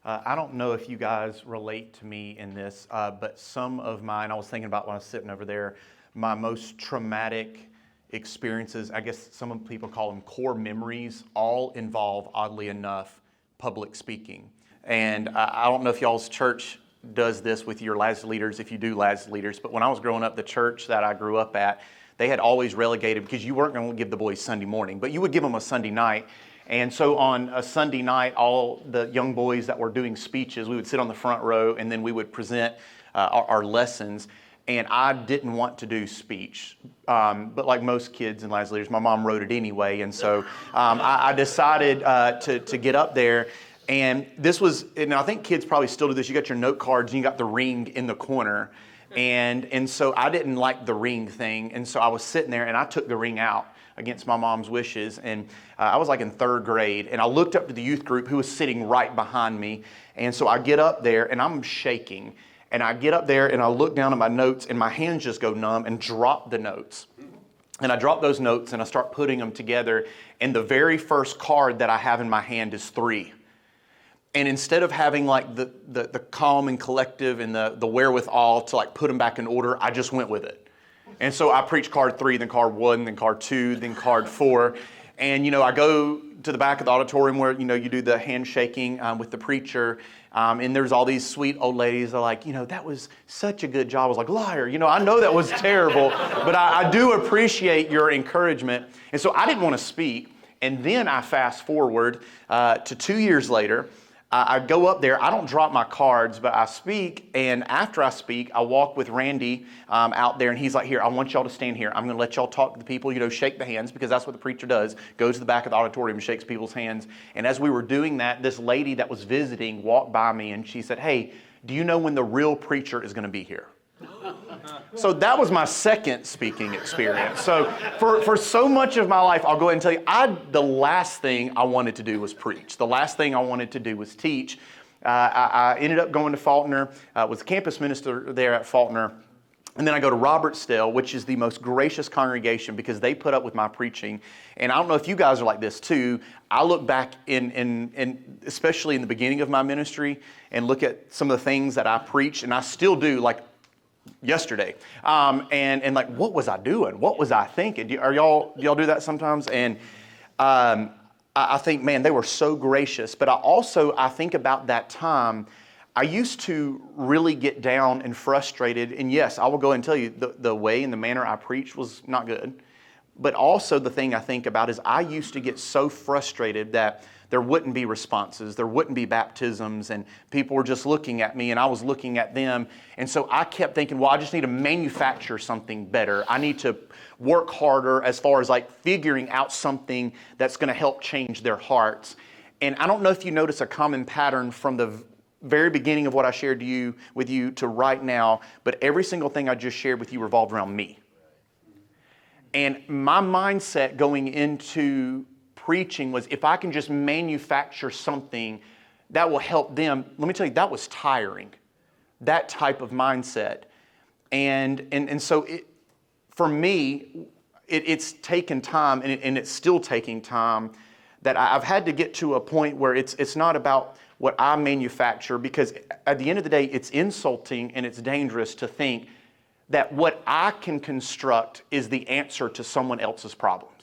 I don't know if you guys relate to me in this, but some of mine, I was thinking about when I was sitting over there, my most traumatic experiences, I guess some people call them core memories, all involve, oddly enough, public speaking. And I don't know if y'all's church does this with your lads leaders, if you do lads leaders, but when I was growing up, the church that I grew up at, they had always relegated, because you weren't going to give the boys Sunday morning, but you would give them a Sunday night. And so on a Sunday night, all the young boys that were doing speeches, we would sit on the front row and then we would present our lessons. And I didn't want to do speech, but like most kids and lads leaders, my mom wrote it anyway. And so I decided to get up there. And this was, and I think kids probably still do this, you got your note cards and you got the ring in the corner. And so I didn't like the ring thing. And so I was sitting there and I took the ring out against my mom's wishes. And I was like in third grade. And I looked up to the youth group who was sitting right behind me. And so I get up there and I'm shaking. And I get up there and I look down at my notes and my hands just go numb and drop the notes. And I drop those notes and I start putting them together. And the very first card that I have in my hand is 3. And instead of having like the calm and collective and the wherewithal to like put them back in order, I just went with it. And so I preached card 3, then card 1, then card 2, then card 4. And, I go to the back of the auditorium where, you do the handshaking with the preacher. And there's all these sweet old ladies that are like, that was such a good job. I was like, liar, I know that was terrible, but I do appreciate your encouragement. And so I didn't want to speak. And then I fast forward to 2 years later. I go up there, I don't drop my cards, but I speak, and after I speak, I walk with Randy out there, and he's like, here, I want y'all to stand here. I'm going to let y'all talk to the people, shake the hands, because that's what the preacher does, goes to the back of the auditorium and shakes people's hands. And as we were doing that, this lady that was visiting walked by me, and she said, hey, do you know when the real preacher is going to be here? So that was my second speaking experience. So for so much of my life, I'll go ahead and tell you, the last thing I wanted to do was preach. The last thing I wanted to do was teach. I ended up going to Faulkner, was campus minister there at Faulkner. And then I go to Robertsdale, which is the most gracious congregation because they put up with my preaching. And I don't know if you guys are like this too. I look back in especially in the beginning of my ministry and look at some of the things that I preached, and I still do, like yesterday, and like, what was I doing? What was I thinking? Do y'all do that sometimes? And I think, man, they were so gracious. But I think about that time. I used to really get down and frustrated. And yes, I will go and tell you the way and the manner I preached was not good. But also the thing I think about is I used to get so frustrated that there wouldn't be responses, there wouldn't be baptisms, and people were just looking at me and I was looking at them. And so I kept thinking, well, I just need to manufacture something better. I need to work harder as far as like figuring out something that's going to help change their hearts. And I don't know if you notice a common pattern from the very beginning of what I shared with you to right now, but every single thing I just shared with you revolved around me. And my mindset going into preaching was, if I can just manufacture something that will help them, let me tell you, that was tiring, that type of mindset. And so for me, it's taken time, and it's still taking time, that I've had to get to a point where it's not about what I manufacture, because at the end of the day, it's insulting and it's dangerous to think that what I can construct is the answer to someone else's problems.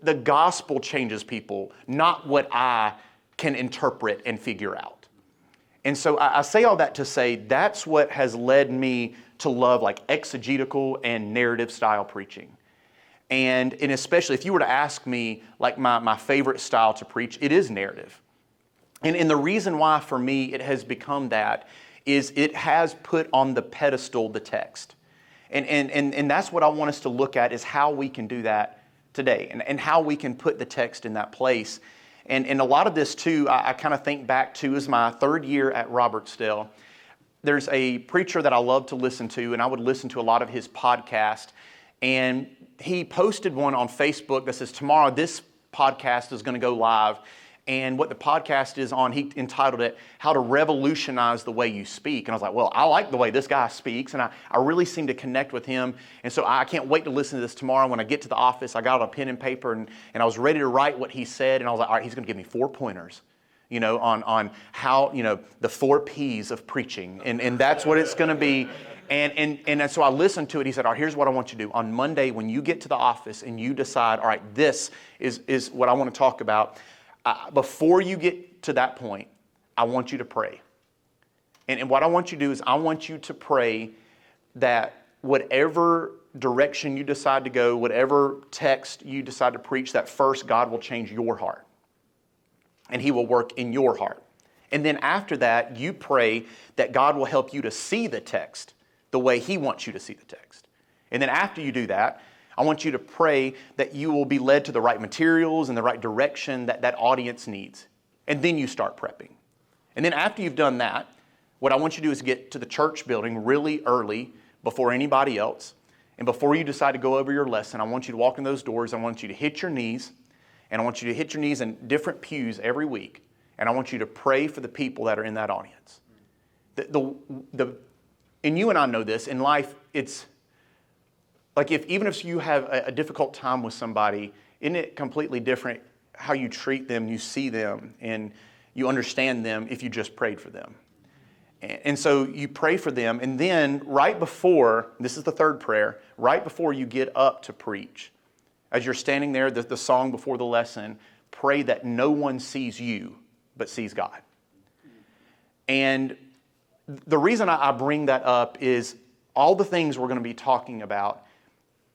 The gospel changes people, not what I can interpret and figure out. And so I say all that to say that's what has led me to love like exegetical and narrative style preaching. And especially if you were to ask me like my favorite style to preach, it is narrative. And the reason why for me it has become that is it has put on the pedestal the text. And that's what I want us to look at, is how we can do that today, and how we can put the text in that place. And a lot of this too, I kind of think back to is my third year at Robertsdale. There's a preacher that I love to listen to, and I would listen to a lot of his podcast. And he posted one on Facebook that says, tomorrow this podcast is going to go live. And what the podcast is on, he entitled it, How to Revolutionize the Way You Speak. And I was like, well, I like the way this guy speaks, and I really seem to connect with him. And so I can't wait to listen to this tomorrow. When I get to the office, I got a pen and paper, and I was ready to write what he said. And I was like, all right, he's going to give me 4 pointers, on how, the 4 P's of preaching. And that's what it's going to be. And so I listened to it. He said, all right, here's what I want you to do. On Monday, when you get to the office and you decide, all right, this is what I want to talk about, before you get to that point, I want you to pray. And what I want you to do is I want you to pray that whatever direction you decide to go, whatever text you decide to preach, that first God will change your heart. And He will work in your heart. And then after that, you pray that God will help you to see the text the way He wants you to see the text. And then after you do that, I want you to pray that you will be led to the right materials and the right direction that that audience needs. And then you start prepping. And then after you've done that, what I want you to do is get to the church building really early before anybody else. And before you decide to go over your lesson, I want you to walk in those doors. I want you to hit your knees. And I want you to hit your knees in different pews every week. And I want you to pray for the people that are in that audience. And you and I know this. In life, it's like even if you have a difficult time with somebody, isn't it completely different how you treat them, you see them, and you understand them if you just prayed for them? And so you pray for them, and then right before, this is the third prayer, right before you get up to preach, as you're standing there, the song before the lesson, pray that no one sees you but sees God. And the reason I bring that up is all the things we're going to be talking about,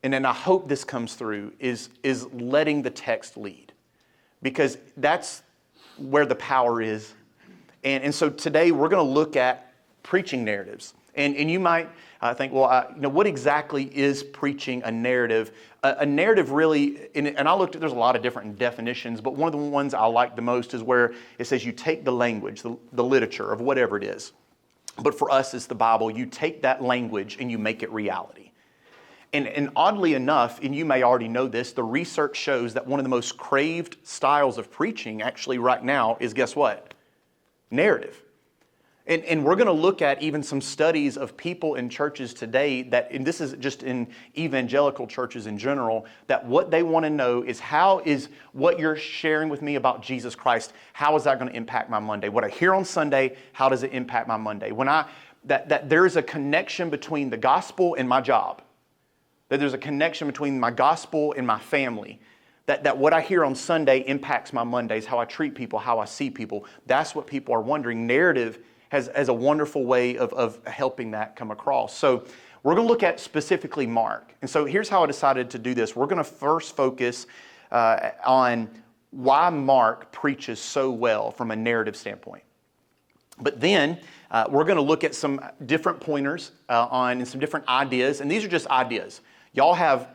and then I hope this comes through, is letting the text lead. Because that's where the power is. And so today we're going to look at preaching narratives. And you might think, well, what exactly is preaching a narrative? A narrative really, and I looked at, there's a lot of different definitions, but one of the ones I like the most is where it says you take the language, the literature of whatever it is. But for us, it's the Bible. You take that language and you make it reality. And oddly enough, and you may already know this, the research shows that one of the most craved styles of preaching actually right now is, guess what? Narrative. And we're going to look at even some studies of people in churches today that, and this is just in evangelical churches in general, that what they want to know is how is what you're sharing with me about Jesus Christ, how is that going to impact my Monday? What I hear on Sunday, how does it impact my Monday? That there is a connection between the gospel and my job. That there's a connection between my gospel and my family. That what I hear on Sunday impacts my Mondays, how I treat people, how I see people. That's what people are wondering. Narrative has a wonderful way of helping that come across. So we're going to look at specifically Mark. And so here's how I decided to do this. We're going to first focus on why Mark preaches so well from a narrative standpoint. But then we're going to look at some different pointers on some different ideas. And these are just ideas. Y'all have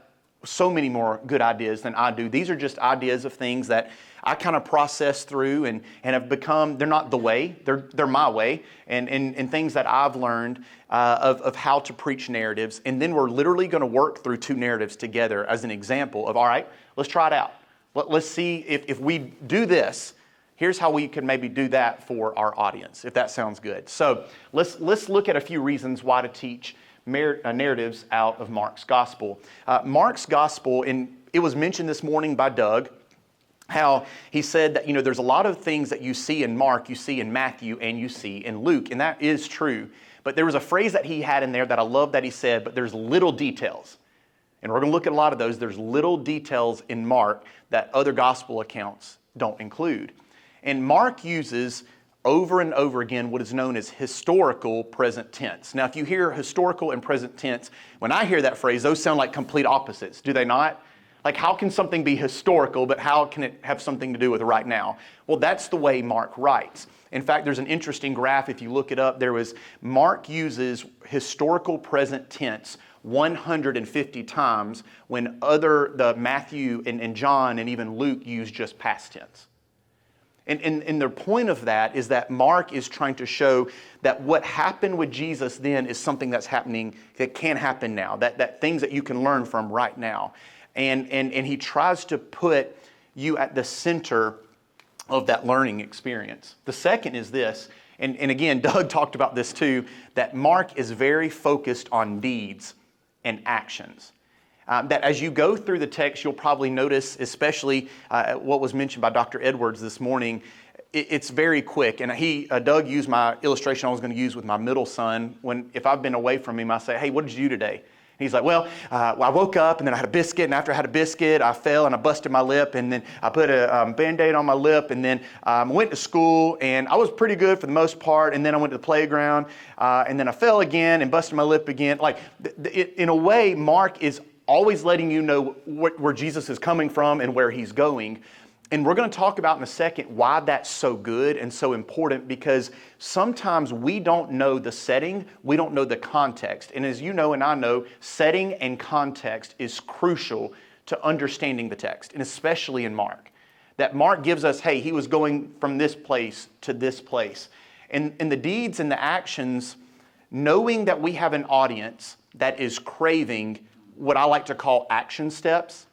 so many more good ideas than I do. These are just ideas of things that I kind of process through and have become, they're not the way, they're my way, and things that I've learned of how to preach narratives. And then we're literally going to work through 2 narratives together as an example of, all right, let's try it out. Let's see if we do this, here's how we can maybe do that for our audience, if that sounds good. So let's look at a few reasons why to teach narratives out of Mark's Gospel. Mark's Gospel, and it was mentioned this morning by Doug, how he said that, there's a lot of things that you see in Mark, you see in Matthew, and you see in Luke, and that is true. But there was a phrase that he had in there that I love that he said, but there's little details. And we're going to look at a lot of those. There's little details in Mark that other gospel accounts don't include. And Mark uses over and over again what is known as historical present tense. Now, if you hear historical and present tense, when I hear that phrase, those sound like complete opposites, do they not? Like, how can something be historical, but how can it have something to do with right now? Well, that's the way Mark writes. In fact, there's an interesting graph. If you look it up, Mark uses historical present tense 150 times when the Matthew and John and even Luke use just past tense. And the point of that is that Mark is trying to show that what happened with Jesus then is something that's happening, that can happen now, that things that you can learn from right now. And he tries to put you at the center of that learning experience. The second is this, and again, Doug talked about this too, that Mark is very focused on deeds and actions. That as you go through the text, you'll probably notice, especially what was mentioned by Dr. Edwards this morning, it's very quick. And Doug used my illustration I was going to use with my middle son. If I've been away from him, I say, hey, what did you do today? And he's like, well, I woke up and then I had a biscuit. And after I had a biscuit, I fell and I busted my lip. And then I put a Band-Aid on my lip. And then I went to school and I was pretty good for the most part. And then I went to the playground and then I fell again and busted my lip again. Like in a way, Mark is always letting you know where Jesus is coming from and where he's going. And we're going to talk about in a second why that's so good and so important, because sometimes we don't know the setting, we don't know the context. And as you know and I know, setting and context is crucial to understanding the text, and especially in Mark. That Mark gives us, hey, he was going from this place to this place. And the deeds and the actions, knowing that we have an audience that is craving what I like to call action steps.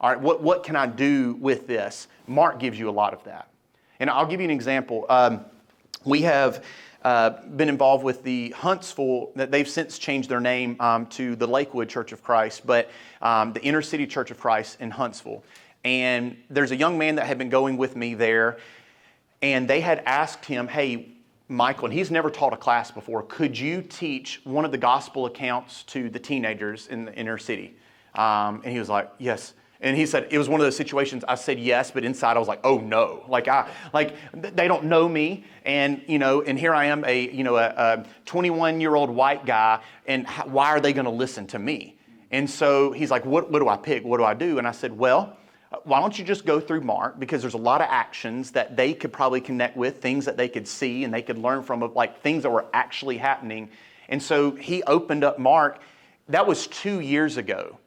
All right, what can I do with this? Mark gives you a lot of that. And I'll give you an example. We have been involved with the Huntsville, they've since changed their name to the Lakewood Church of Christ, but the Inner City Church of Christ in Huntsville. And there's a young man that had been going with me there, and they had asked him, hey, Michael, and he's never taught a class before, could you teach one of the gospel accounts to the teenagers in the inner city? And he was like, yes. And he said, it was one of those situations, I said yes, but inside I was like, oh no. They don't know me. And, and here I am, a 21-year-old white guy, and why are they going to listen to me? And so he's like, what do I pick? What do I do? And I said, well, why don't you just go through Mark? Because there's a lot of actions that they could probably connect with, things that they could see and they could learn from, like things that were actually happening. And so he opened up Mark. That was 2 years ago.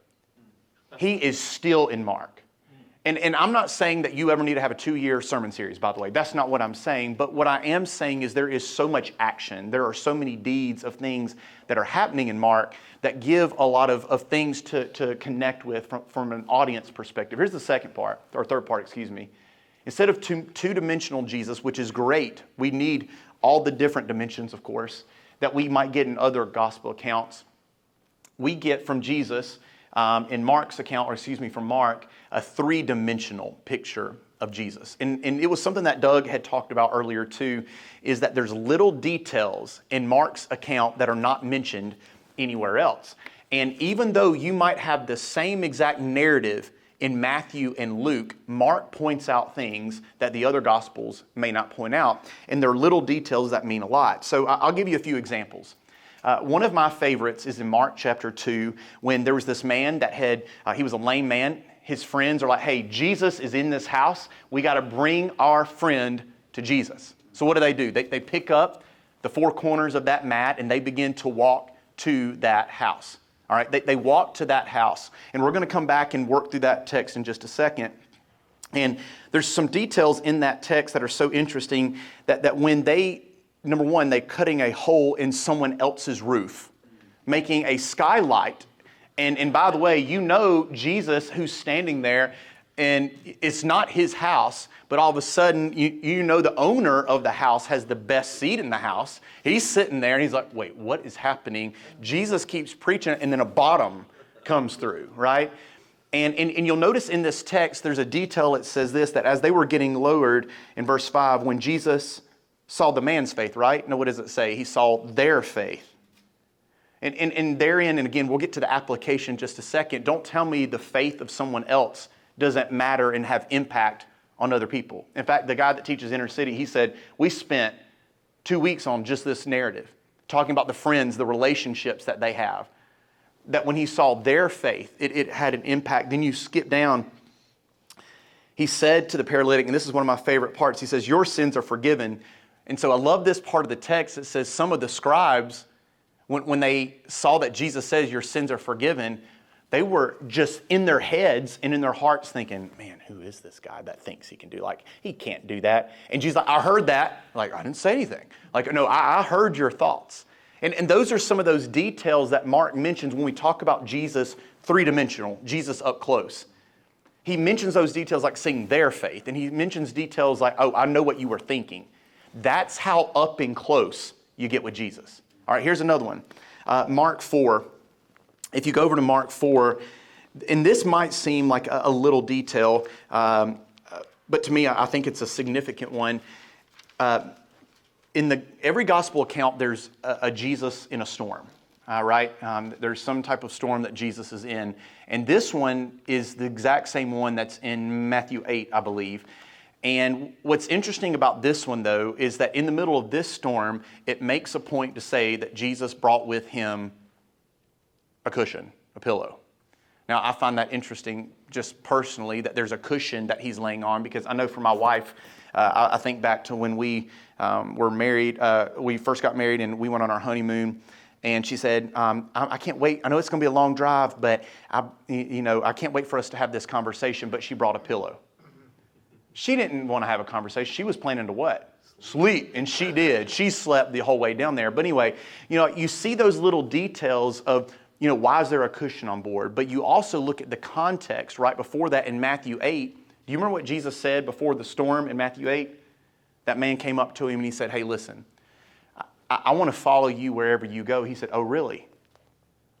He is still in Mark. And I'm not saying that you ever need to have a 2-year sermon series, by the way. That's not what I'm saying. But what I am saying is there is so much action. There are so many deeds of things that are happening in Mark that give a lot of things to connect with from an audience perspective. Here's the second part, or third part, excuse me. Instead of two-dimensional Jesus, which is great, we need all the different dimensions, of course, that we might get in other gospel accounts. We get from Jesus, in Mark's account, from Mark, a three-dimensional picture of Jesus. And it was something that Doug had talked about earlier too, is that there's little details in Mark's account that are not mentioned anywhere else. And even though you might have the same exact narrative in Matthew and Luke, Mark points out things that the other Gospels may not point out. And there are little details that mean a lot. So I'll give you a few examples. One of my favorites is in Mark chapter 2, when there was this man that he was a lame man. His friends are like, hey, Jesus is in this house. We got to bring our friend to Jesus. So what do? They pick up the four corners of that mat and they begin to walk to that house. All right, they walk to that house. And we're going to come back and work through that text in just a second. And there's some details in that text that are so interesting that when number one, they're cutting a hole in someone else's roof, making a skylight. And by the way, Jesus who's standing there, and it's not his house, but all of a sudden, the owner of the house has the best seat in the house. He's sitting there and he's like, wait, what is happening? Jesus keeps preaching and then a bottom comes through, right? And you'll notice in this text, there's a detail that says this, that as they were getting lowered in verse 5, when Jesus saw the man's faith, right? No, what does it say? He saw their faith. And therein, and again, we'll get to the application in just a second. Don't tell me the faith of someone else doesn't matter and have impact on other people. In fact, the guy that teaches Inner City, he said, we spent 2 weeks on just this narrative, talking about the friends, the relationships that they have. That when he saw their faith, it had an impact. Then you skip down. He said to the paralytic, and this is one of my favorite parts, he says, your sins are forgiven. And so I love this part of the text. It says some of the scribes, when they saw that Jesus says your sins are forgiven, they were just in their heads and in their hearts thinking, man, who is this guy that thinks he can do? Like, he can't do that. And Jesus like, I heard that. Like, I didn't say anything. Like, no, I heard your thoughts. And those are some of those details that Mark mentions when we talk about Jesus three-dimensional, Jesus up close. He mentions those details like seeing their faith. And he mentions details like, oh, I know what you were thinking. That's how up and close you get with Jesus. All right, here's another one. Mark 4. If you go over to Mark 4, and this might seem like a little detail, but to me, I think it's a significant one. in every gospel account, there's a Jesus in a storm. Right? There's some type of storm that Jesus is in. And this one is the exact same one that's in Matthew 8, I believe. And what's interesting about this one, though, is that in the middle of this storm, it makes a point to say that Jesus brought with him a cushion, a pillow. Now, I find that interesting just personally, that there's a cushion that he's laying on, because I know for my wife, I think back to when we were married, we first got married and we went on our honeymoon. And she said, I can't wait. I know it's going to be a long drive, but I can't wait for us to have this conversation. But she brought a pillow. She didn't want to have a conversation. She was planning to what? Sleep. And she did. She slept the whole way down there. But anyway, you see those little details of, why is there a cushion on board? But you also look at the context right before that in Matthew 8. Do you remember what Jesus said before the storm in Matthew 8? That man came up to him and he said, hey, listen. I want to follow you wherever you go. He said, oh, really?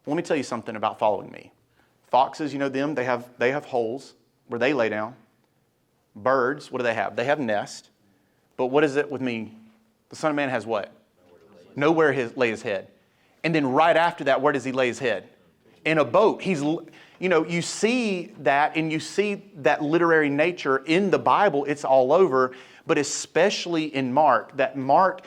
Let me tell you something about following me. Foxes, them, they have holes where they lay down. Birds, what do they have? They have nests. But what is it with me? The Son of Man has what? Nowhere to lay his head. And then right after that, where does he lay his head? In a boat. You see that, and you see that literary nature in the Bible. It's all over. But especially in Mark, that Mark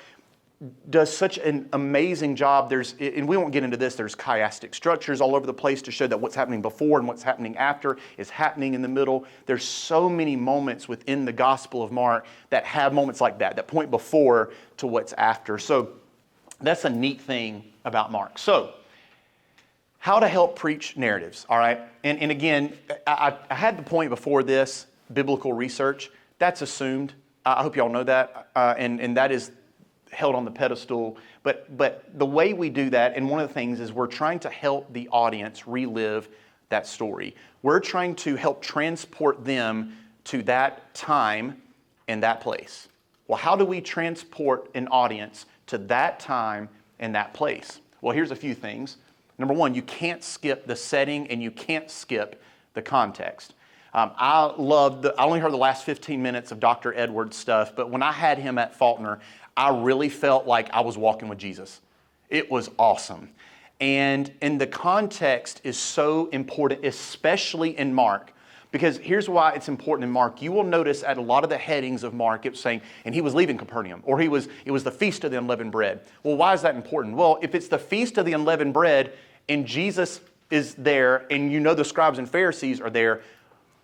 does such an amazing job. And we won't get into this, there's chiastic structures all over the place to show that what's happening before and what's happening after is happening in the middle. There's so many moments within the Gospel of Mark that have moments like that point before to what's after. So that's a neat thing about Mark. So, how to help preach narratives, all right? And again, I had the point before this, biblical research. That's assumed. I hope y'all know that. And that is held on the pedestal, but the way we do that, and one of the things is we're trying to help the audience relive that story. We're trying to help transport them to that time and that place. Well, how do we transport an audience to that time and that place? Well, here's a few things. Number one, you can't skip the setting and you can't skip the context. I only heard the last 15 minutes of Dr. Edwards' stuff, but when I had him at Faulkner, I really felt like I was walking with Jesus. It was awesome. And the context is so important, especially in Mark. Because here's why it's important in Mark. You will notice at a lot of the headings of Mark, it's saying, and he was leaving Capernaum, or it was the Feast of the Unleavened Bread. Well, why is that important? Well, if it's the Feast of the Unleavened Bread, and Jesus is there, and the scribes and Pharisees are there,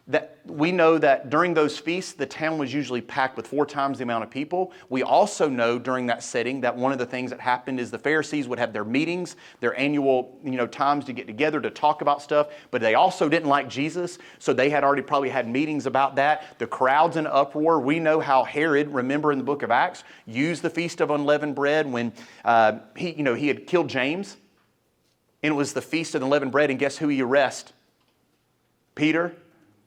that we know that during those feasts, the town was usually packed with 4 times the amount of people. We also know during that setting that one of the things that happened is the Pharisees would have their meetings, their annual times to get together to talk about stuff, but they also didn't like Jesus, so they had already probably had meetings about that. The crowd's in uproar. We know how Herod, remember in the book of Acts, used the Feast of Unleavened Bread when he had killed James, and it was the Feast of Unleavened Bread, and guess who he arrested? Peter.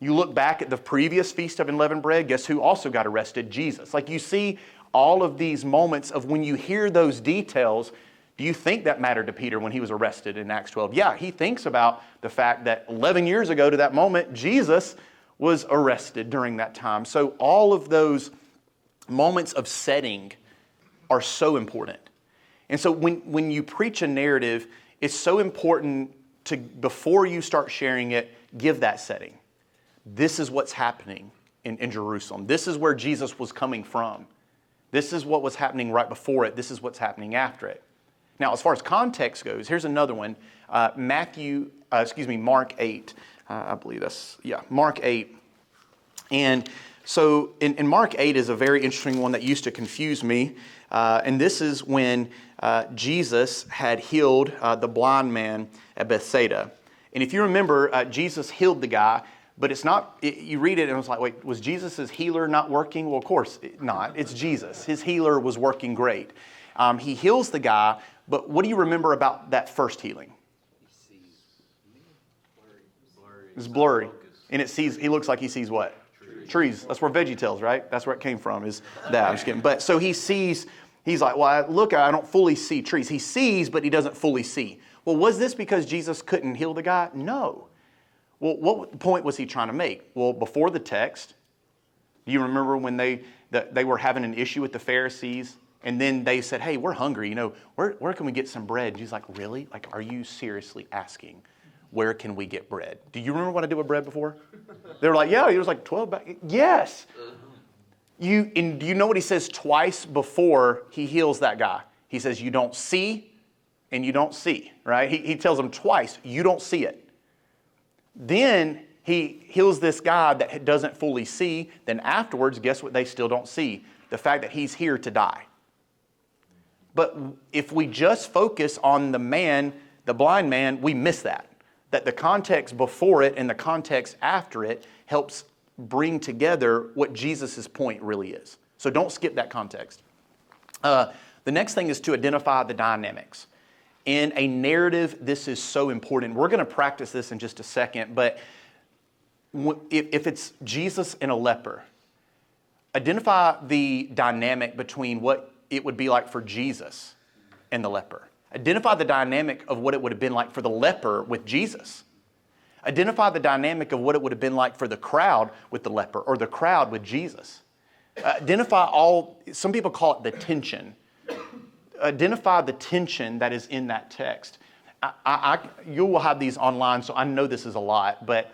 You look back at the previous Feast of Unleavened Bread, guess who also got arrested? Jesus. Like you see all of these moments of when you hear those details, do you think that mattered to Peter when he was arrested in Acts 12? Yeah, he thinks about the fact that 11 years ago to that moment, Jesus was arrested during that time. So all of those moments of setting are so important. And so when you preach a narrative, it's so important to, before you start sharing it, give that setting. This is what's happening in Jerusalem. This is where Jesus was coming from. This is what was happening right before it. This is what's happening after it. Now, as far as context goes, here's another one. Mark 8. I believe Mark 8. And so in Mark 8 is a very interesting one that used to confuse me. And this is when Jesus had healed the blind man at Bethsaida. And if you remember, Jesus healed the guy. But it's not, you read it and it's like, wait, was Jesus' healer not working? Well, of course not. It's Jesus. His healer was working great. He heals the guy, but what do you remember about that first healing? It's blurry. And he looks like he sees what? Trees. That's where VeggieTales, right? That's where it came from, is that. I'm just kidding. But so he's like, well, I don't fully see trees. He sees, but he doesn't fully see. Well, was this because Jesus couldn't heal the guy? No. Well, what point was he trying to make? Well, before the text, do you remember when they They were having an issue with the Pharisees. And then they said, hey, we're hungry. Where can we get some bread? And he's like, really? Like, are you seriously asking, where can we get bread? Do you remember what I did with bread before? They were like, yeah, he was like 12 back. Yes. And do you know what he says twice before he heals that guy? He says, you don't see and you don't see, right? He tells them twice, you don't see it. Then he heals this guy that doesn't fully see. Then afterwards, guess what they still don't see? The fact that he's here to die. But if we just focus on the man, the blind man, we miss that. That the context before it and the context after it helps bring together what Jesus' point really is. So don't skip that context. The next thing is to identify the dynamics. In a narrative, this is so important. We're going to practice this in just a second, but if it's Jesus and a leper, identify the dynamic between what it would be like for Jesus and the leper. Identify the dynamic of what it would have been like for the leper with Jesus. Identify the dynamic of what it would have been like for the crowd with the leper or the crowd with Jesus. Identify some people call it the tension. Identify the tension that is in that text. You will have these online, so I know this is a lot, but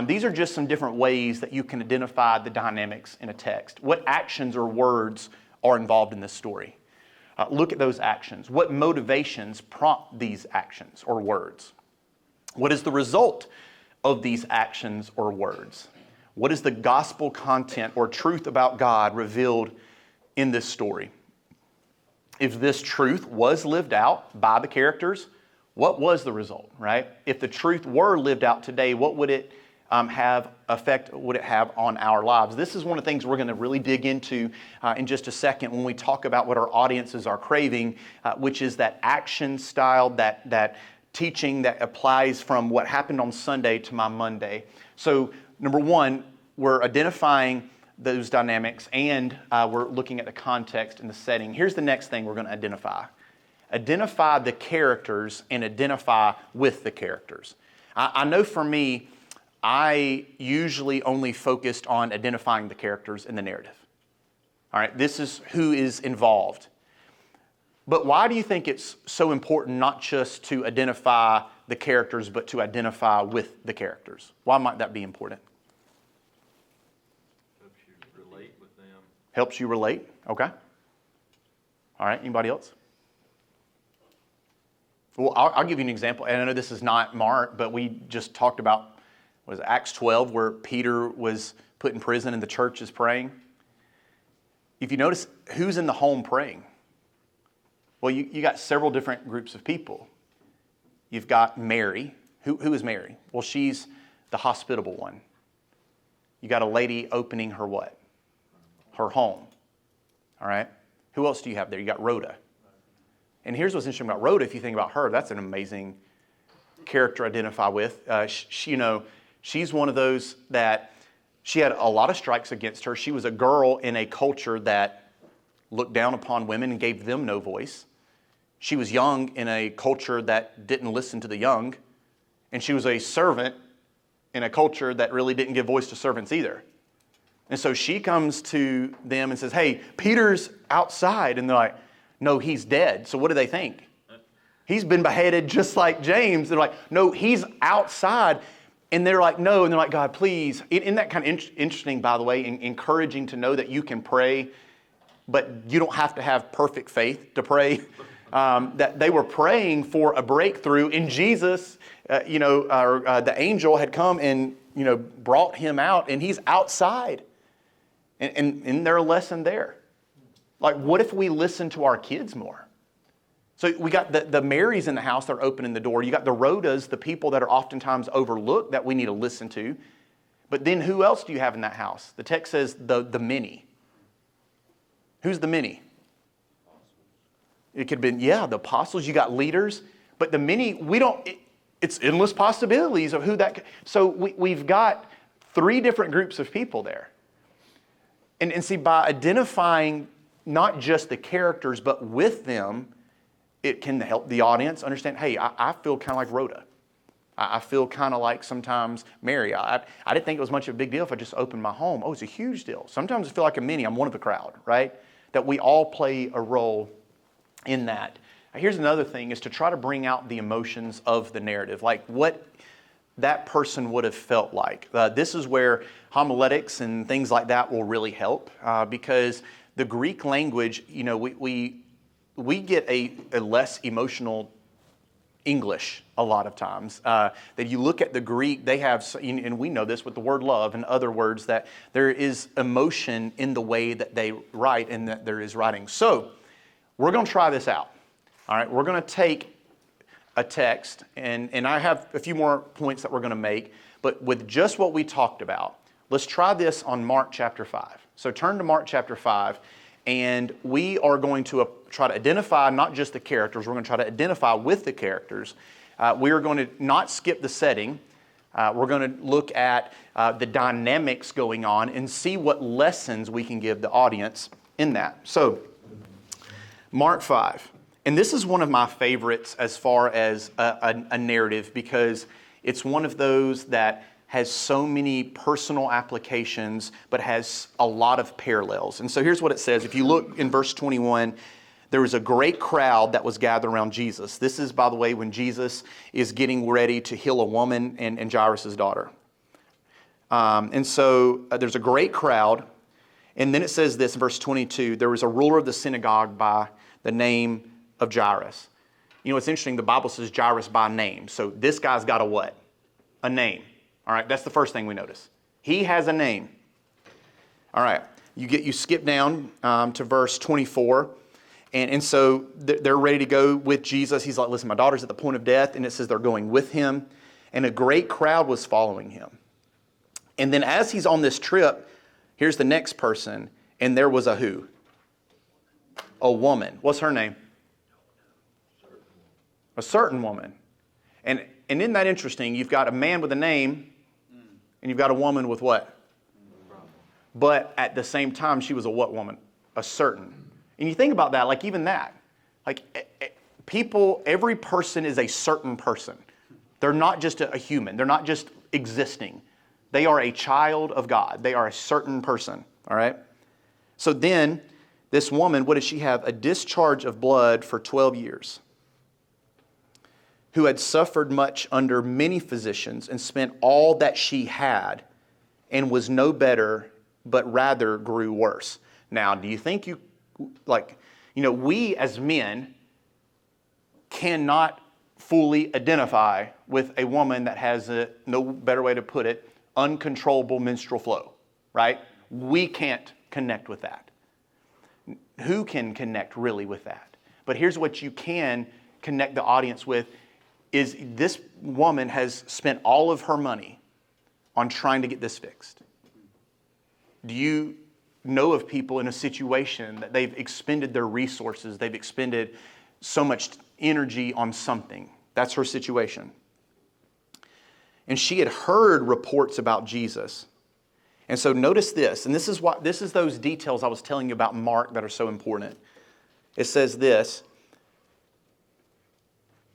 these are just some different ways that you can identify the dynamics in a text. What actions or words are involved in this story? Look at those actions. What motivations prompt these actions or words? What is the result of these actions or words? What is the gospel content or truth about God revealed in this story? If this truth was lived out by the characters, what was the result, right? If the truth were lived out today, what would it would it have on our lives? This is one of the things we're going to really dig into in just a second when we talk about what our audiences are craving, which is that action style, that teaching that applies from what happened on Sunday to my Monday. So number one, we're identifying those dynamics and we're looking at the context and the setting. Here's the next thing we're going to identify. Identify the characters and identify with the characters. I know for me, I usually only focused on identifying the characters in the narrative. All right, this is who is involved. But why do you think it's so important not just to identify the characters, but to identify with the characters? Why might that be important? Helps you relate with them. Helps you relate? Okay. All right, anybody else? Well, I'll give you an example. And I know this is not Mark, but we just talked about Acts 12, where Peter was put in prison and the church is praying. If you notice, who's in the home praying? Well, you got several different groups of people. You've got Mary. Who is Mary? Well, she's the hospitable one. You got a lady opening her what? Her home. All right? Who else do you have there? You got Rhoda. And here's what's interesting about Rhoda. If you think about her, that's an amazing character to identify with. She's one of those that she had a lot of strikes against her. She was a girl in a culture that looked down upon women and gave them no voice. She was young in a culture that didn't listen to the young. And she was a servant in a culture that really didn't give voice to servants either. And so she comes to them and says, hey, Peter's outside. And they're like, no, he's dead. So what do they think? He's been beheaded just like James. They're like, no, he's outside. And they're like, no. And they're like, God, please. Isn't that kind of interesting, by the way, and encouraging to know that you can pray, but you don't have to have perfect faith to pray. That they were praying for a breakthrough in Jesus. The angel had come and, brought him out, and he's outside. And isn't there a lesson there? Like, what if we listen to our kids more? So we got the Marys in the house that are opening the door. You got the Rhodas, the people that are oftentimes overlooked that we need to listen to. But then who else do you have in that house? The text says the many. Who's the many? It could have been, the apostles. You got leaders. But the many, it's endless possibilities of who that. So we've got 3 different groups of people there. And see, by identifying not just the characters, but with them, it can help the audience understand, hey, I feel kind of like Rhoda. I feel kind of like sometimes Mary. I didn't think it was much of a big deal if I just opened my home. Oh, it's a huge deal. Sometimes I feel like a mini. I'm one of the crowd, right? That we all play a role in that. Here's another thing, is to try to bring out the emotions of the narrative, like what that person would have felt like. This is where homiletics and things like that will really help, because the Greek language, we get a less emotional English a lot of times. That you look at the Greek, they have, and we know this with the word love and other words, that there is emotion in the way that they write and that there is writing. So we're going to try this out. All right, we're going to take a text, and I have a few more points that we're going to make, but with just what we talked about, let's try this on Mark chapter 5. So turn to Mark chapter 5, and we are going to try to identify not just the characters, we're going to try to identify with the characters. We are going to not skip the setting. We're going to look at the dynamics going on and see what lessons we can give the audience in that. So, Mark 5. And this is one of my favorites as far as a narrative, because it's one of those that has so many personal applications but has a lot of parallels. And so here's what it says. If you look in verse 21, there was a great crowd that was gathered around Jesus. This is, by the way, when Jesus is getting ready to heal a woman and Jairus' daughter. And so there's a great crowd. And then it says this in verse 22, there was a ruler of the synagogue by the name of Jairus. It's interesting, the Bible says Jairus by name. So this guy's got a what? A name. All right, that's the first thing we notice. He has a name. All right, you skip down to verse 24. And so they're ready to go with Jesus. He's like, listen, my daughter's at the point of death. And it says they're going with him. And a great crowd was following him. And then as he's on this trip, here's the next person. And there was a who? A woman. What's her name? A certain woman. And isn't that interesting? You've got a man with a name, and you've got a woman with what? But at the same time, she was a what woman? A certain. And you think about that, like even that. Like people, every person is a certain person. They're not just a human. They're not just existing. They are a child of God. They are a certain person. All right? So then, this woman, what does she have? A discharge of blood for 12 years. Who had suffered much under many physicians and spent all that she had and was no better, but rather grew worse. Now, do you think we as men cannot fully identify with a woman that has no better way to put it, uncontrollable menstrual flow, right? We can't connect with that. Who can connect really with that? But here's what you can connect the audience with, is this woman has spent all of her money on trying to get this fixed. Do you know of people in a situation that they've expended their resources, they've expended so much energy on something? That's her situation. And she had heard reports about Jesus. And so notice this, and this is those details I was telling you about Mark that are so important. It says this,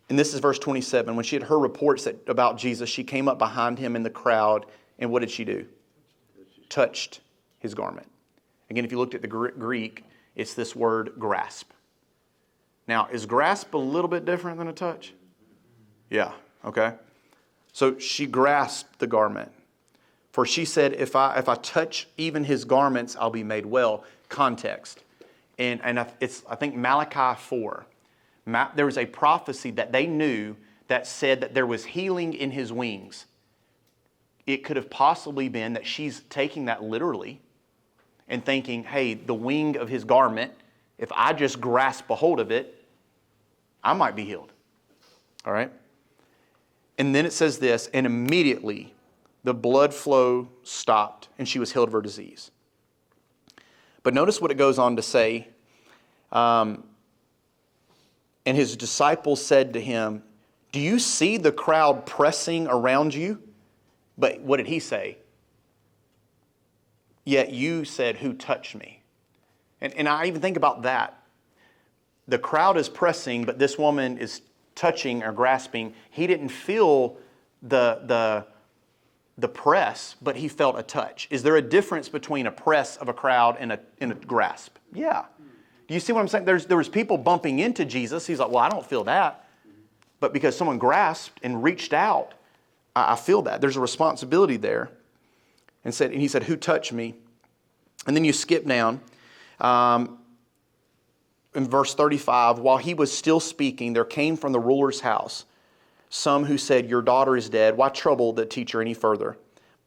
and this is verse 27. When she had heard reports about Jesus, she came up behind him in the crowd, and what did she do? Touched his garment. Again, if you looked at the Greek, it's this word grasp. Now, is grasp a little bit different than a touch? Yeah, okay. So she grasped the garment. For she said, if I touch even his garments, I'll be made well. Context. And it's, I think, Malachi 4. There was a prophecy that they knew that said that there was healing in his wings. It could have possibly been that she's taking that literally and thinking, hey, the wing of his garment, if I just grasp a hold of it, I might be healed. All right? And then it says this, and immediately the blood flow stopped and she was healed of her disease. But notice what it goes on to say. And his disciples said to him, do you see the crowd pressing around you? But what did he say? Yet you said, who touched me? And I even think about that. The crowd is pressing, but this woman is touching or grasping. He didn't feel the press, but he felt a touch. Is there a difference between a press of a crowd and a grasp? Yeah. Do you see what I'm saying? There was people bumping into Jesus. He's like, well, I don't feel that. But because someone grasped and reached out, I feel that. There's a responsibility there. And he said, who touched me? And then you skip down. In verse 35, while he was still speaking, there came from the ruler's house some who said, your daughter is dead. Why trouble the teacher any further?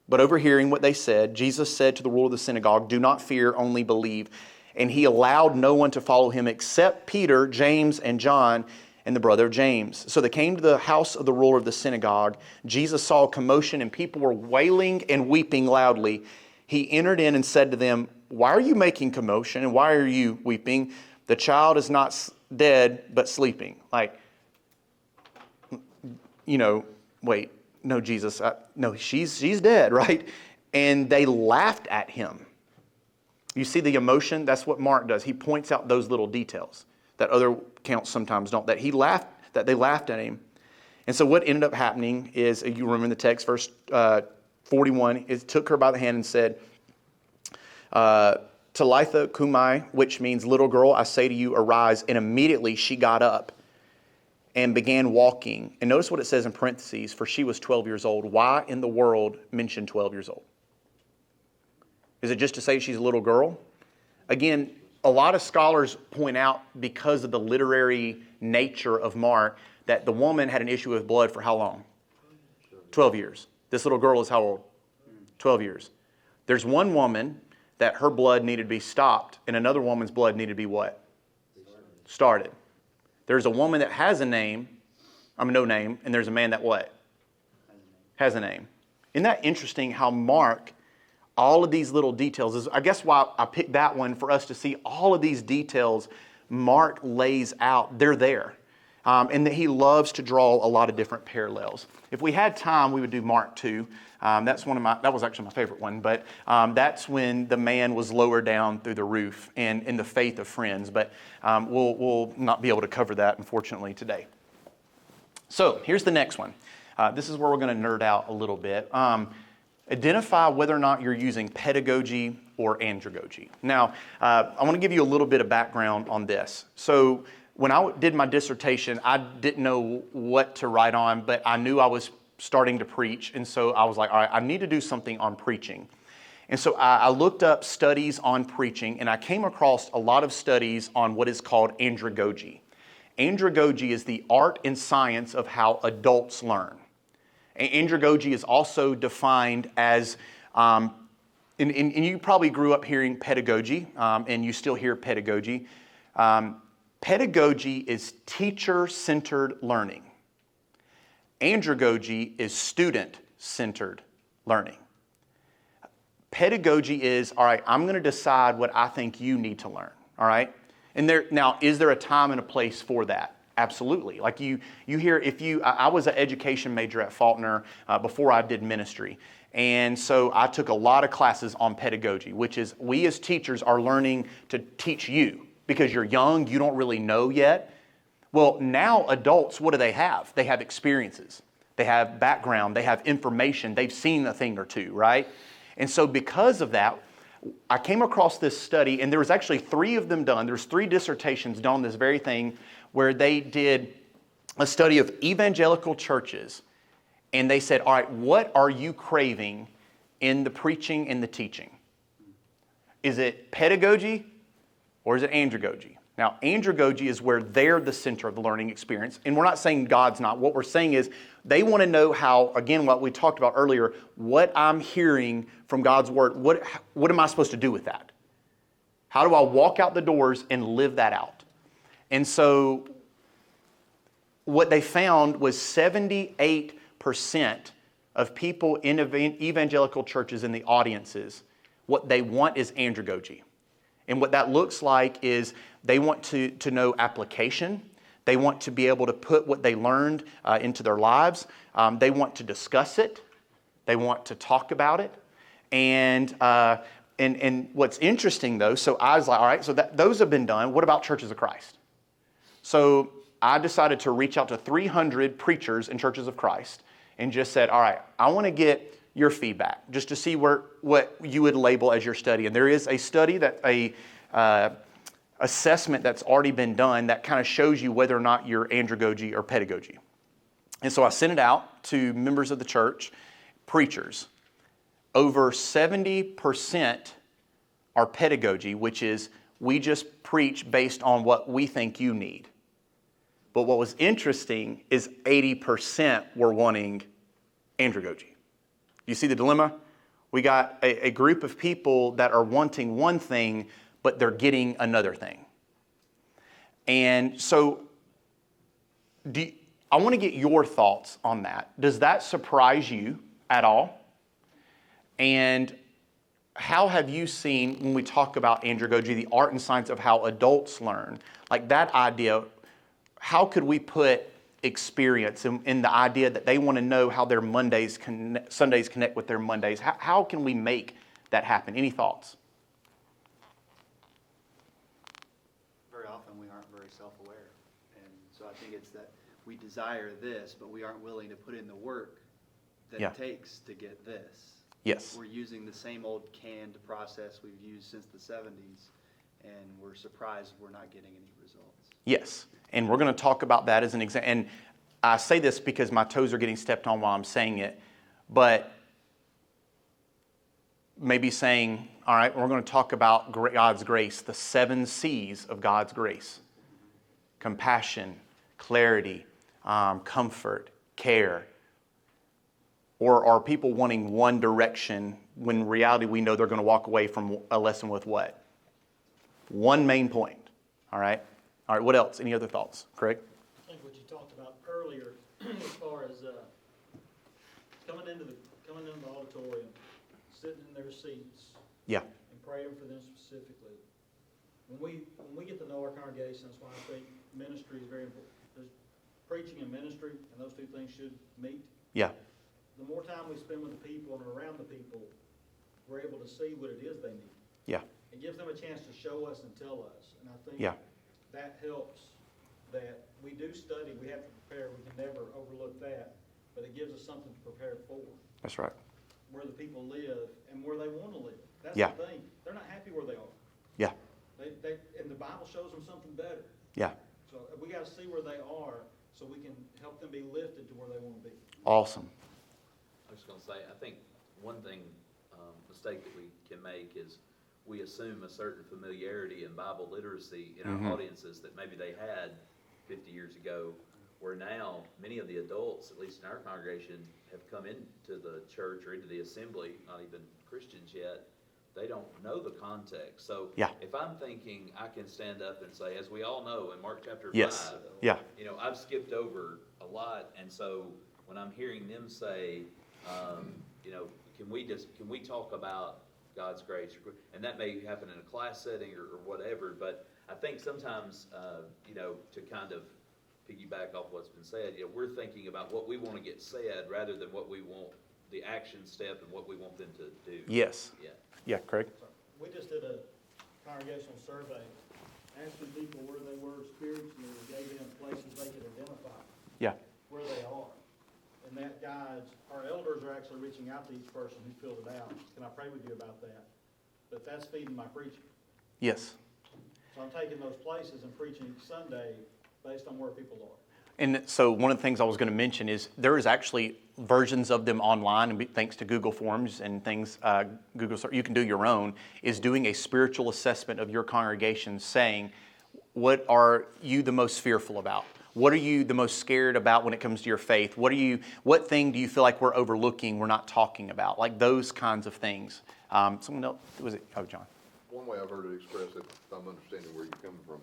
But overhearing what they said, Jesus said to the ruler of the synagogue, do not fear, only believe. And he allowed no one to follow him except Peter, James, and John, and the brother of James. So they came to the house of the ruler of the synagogue. Jesus saw a commotion and people were wailing and weeping loudly. He entered in and said to them, why are you making commotion and why are you weeping? The child is not dead, but sleeping. Wait, no, Jesus, no, she's dead, right? And they laughed at him. You see the emotion? That's what Mark does. He points out those little details that other accounts sometimes don't. That they laughed at him. And so what ended up happening is, you remember in the text, verse 41, it took her by the hand and said, Talitha kumai, which means little girl, I say to you, arise. And immediately she got up and began walking. And notice what it says in parentheses, for she was 12 years old. Why in the world mention 12 years old? Is it just to say she's a little girl? Again, a lot of scholars point out, because of the literary nature of Mark, that the woman had an issue with blood for how long? 12 years. This little girl is how old? 12 years. There's one woman that her blood needed to be stopped, and another woman's blood needed to be what? Started. There's a woman that has a name, no name, and there's a man that what? Has a name. Isn't that interesting how Mark, all of these little details, is I guess why I picked that one, for us to see all of these details Mark lays out. They're there. And that he loves to draw a lot of different parallels. If we had time, we would do Mark 2. That was actually my favorite one, but that's when the man was lowered down through the roof and in the faith of friends. But we'll not be able to cover that, unfortunately, today. So here's the next one. This is where we're going to nerd out a little bit. Identify whether or not you're using pedagogy or andragogy. Now, I want to give you a little bit of background on this. So when I did my dissertation, I didn't know what to write on, but I knew I was starting to preach. And so I was like, all right, I need to do something on preaching. And so I looked up studies on preaching, and I came across a lot of studies on what is called andragogy. Andragogy is the art and science of how adults learn. Andragogy is also defined as, and you probably grew up hearing pedagogy, and you still hear pedagogy. Pedagogy is teacher-centered learning. Andragogy is student-centered learning. Pedagogy is, all right, I'm going to decide what I think you need to learn, all right? And now, is there a time and a place for that? Absolutely. Like you hear, I was an education major at Faulkner before I did ministry. And so I took a lot of classes on pedagogy, which is we as teachers are learning to teach you because you're young, you don't really know yet. Well, now adults, what do they have? They have experiences. They have background. They have information. They've seen a thing or two, right? And so because of that, I came across this study, and there was actually 3 of them done. There's 3 dissertations done on this very thing, where they did a study of evangelical churches, and they said, all right, what are you craving in the preaching and the teaching? Is it pedagogy or is it andragogy? Now, andragogy is where they're the center of the learning experience, and we're not saying God's not. What we're saying is they want to know how, again, what we talked about earlier, what I'm hearing from God's Word, what am I supposed to do with that? How do I walk out the doors and live that out? And so what they found was 78% of people in evangelical churches in the audiences, what they want is andragogy. And what that looks like is they want to know application. They want to be able to put what they learned into their lives. They want to discuss it. They want to talk about it. And what's interesting, though, so I was like, all right, so those have been done. What about Churches of Christ? So I decided to reach out to 300 preachers in Churches of Christ and just said, all right, I want to get your feedback just to see what you would label as your study. And there is a study assessment that's already been done that kind of shows you whether or not you're andragogy or pedagogy. And so I sent it out to members of the church, preachers. Over 70% are pedagogy, which is we just preach based on what we think you need. But what was interesting is 80% were wanting andragogy. You see the dilemma? We got a group of people that are wanting one thing, but they're getting another thing. And so I want to get your thoughts on that. Does that surprise you at all? And how have you seen, when we talk about andragogy, the art and science of how adults learn, like that idea, how could we put experience in the idea that they want to know how their Sundays connect with their Mondays? How can we make that happen? Any thoughts? Very often we aren't very self-aware. And so I think it's that we desire this, but we aren't willing to put in the work that it takes to get this. Yes. We're using the same old canned process we've used since the 70s, and we're surprised we're not getting any results. Yes. And we're going to talk about that as an example. And I say this because my toes are getting stepped on while I'm saying it, but maybe saying, all right, we're going to talk about God's grace, the 7 C's of God's grace. Compassion, clarity, comfort, care. Or are people wanting one direction when in reality we know they're going to walk away from a lesson with what? One main point. All right? All right, what else? Any other thoughts? Craig? I think what you talked about earlier as far as coming into the auditorium, sitting in their seats, Yeah. and praying for them specifically. When we get to know our congregation, that's why I think ministry is very important. There's preaching and ministry, and those two things should meet. Yeah. The more time we spend with the people and around the people, we're able to see what it is they need. Yeah. It gives them a chance to show us and tell us, and I think that helps. That we do study, we have to prepare. We can never overlook that, but it gives us something to prepare for. That's right. Where the people live and where they want to live. That's Yeah. the thing. They're not happy where they are. Yeah. And the Bible shows them something better. Yeah. So we got to see where they are so we can help them be lifted to where they want to be. Awesome. I was going to say, I think one thing, mistake that we can make is we assume a certain familiarity and Bible literacy in our audiences that maybe they had 50 years ago, where now many of the adults, at least in our congregation, have come into the church or into the assembly, not even Christians yet. They don't know the context. So if I'm thinking I can stand up and say, as we all know in Mark chapter 5, I've skipped over a lot. And so when I'm hearing them say, can we talk about God's grace? And that may happen in a class setting or whatever, but I think sometimes, to kind of piggyback off what's been said, we're thinking about what we want to get said rather than what we want, the action step and what we want them to do. Yes. Yeah, Craig? So we just did a congregational survey asking people where they were spiritually, and gave them places they could identify where they are. And that guides, our elders are actually reaching out to each person who filled it out. Can I pray with you about that? But that's feeding my preaching. Yes. So I'm taking those places and preaching each Sunday based on where people are. And so one of the things I was going to mention is there is actually versions of them online, and thanks to Google Forms and things, you can do your own, is doing a spiritual assessment of your congregation, saying, what are you the most fearful about? What are you the most scared about when it comes to your faith? What thing do you feel like we're overlooking, we're not talking about? Like those kinds of things. Someone else, was it? Oh, John. One way I've heard it expressed, if I'm understanding where you're coming from,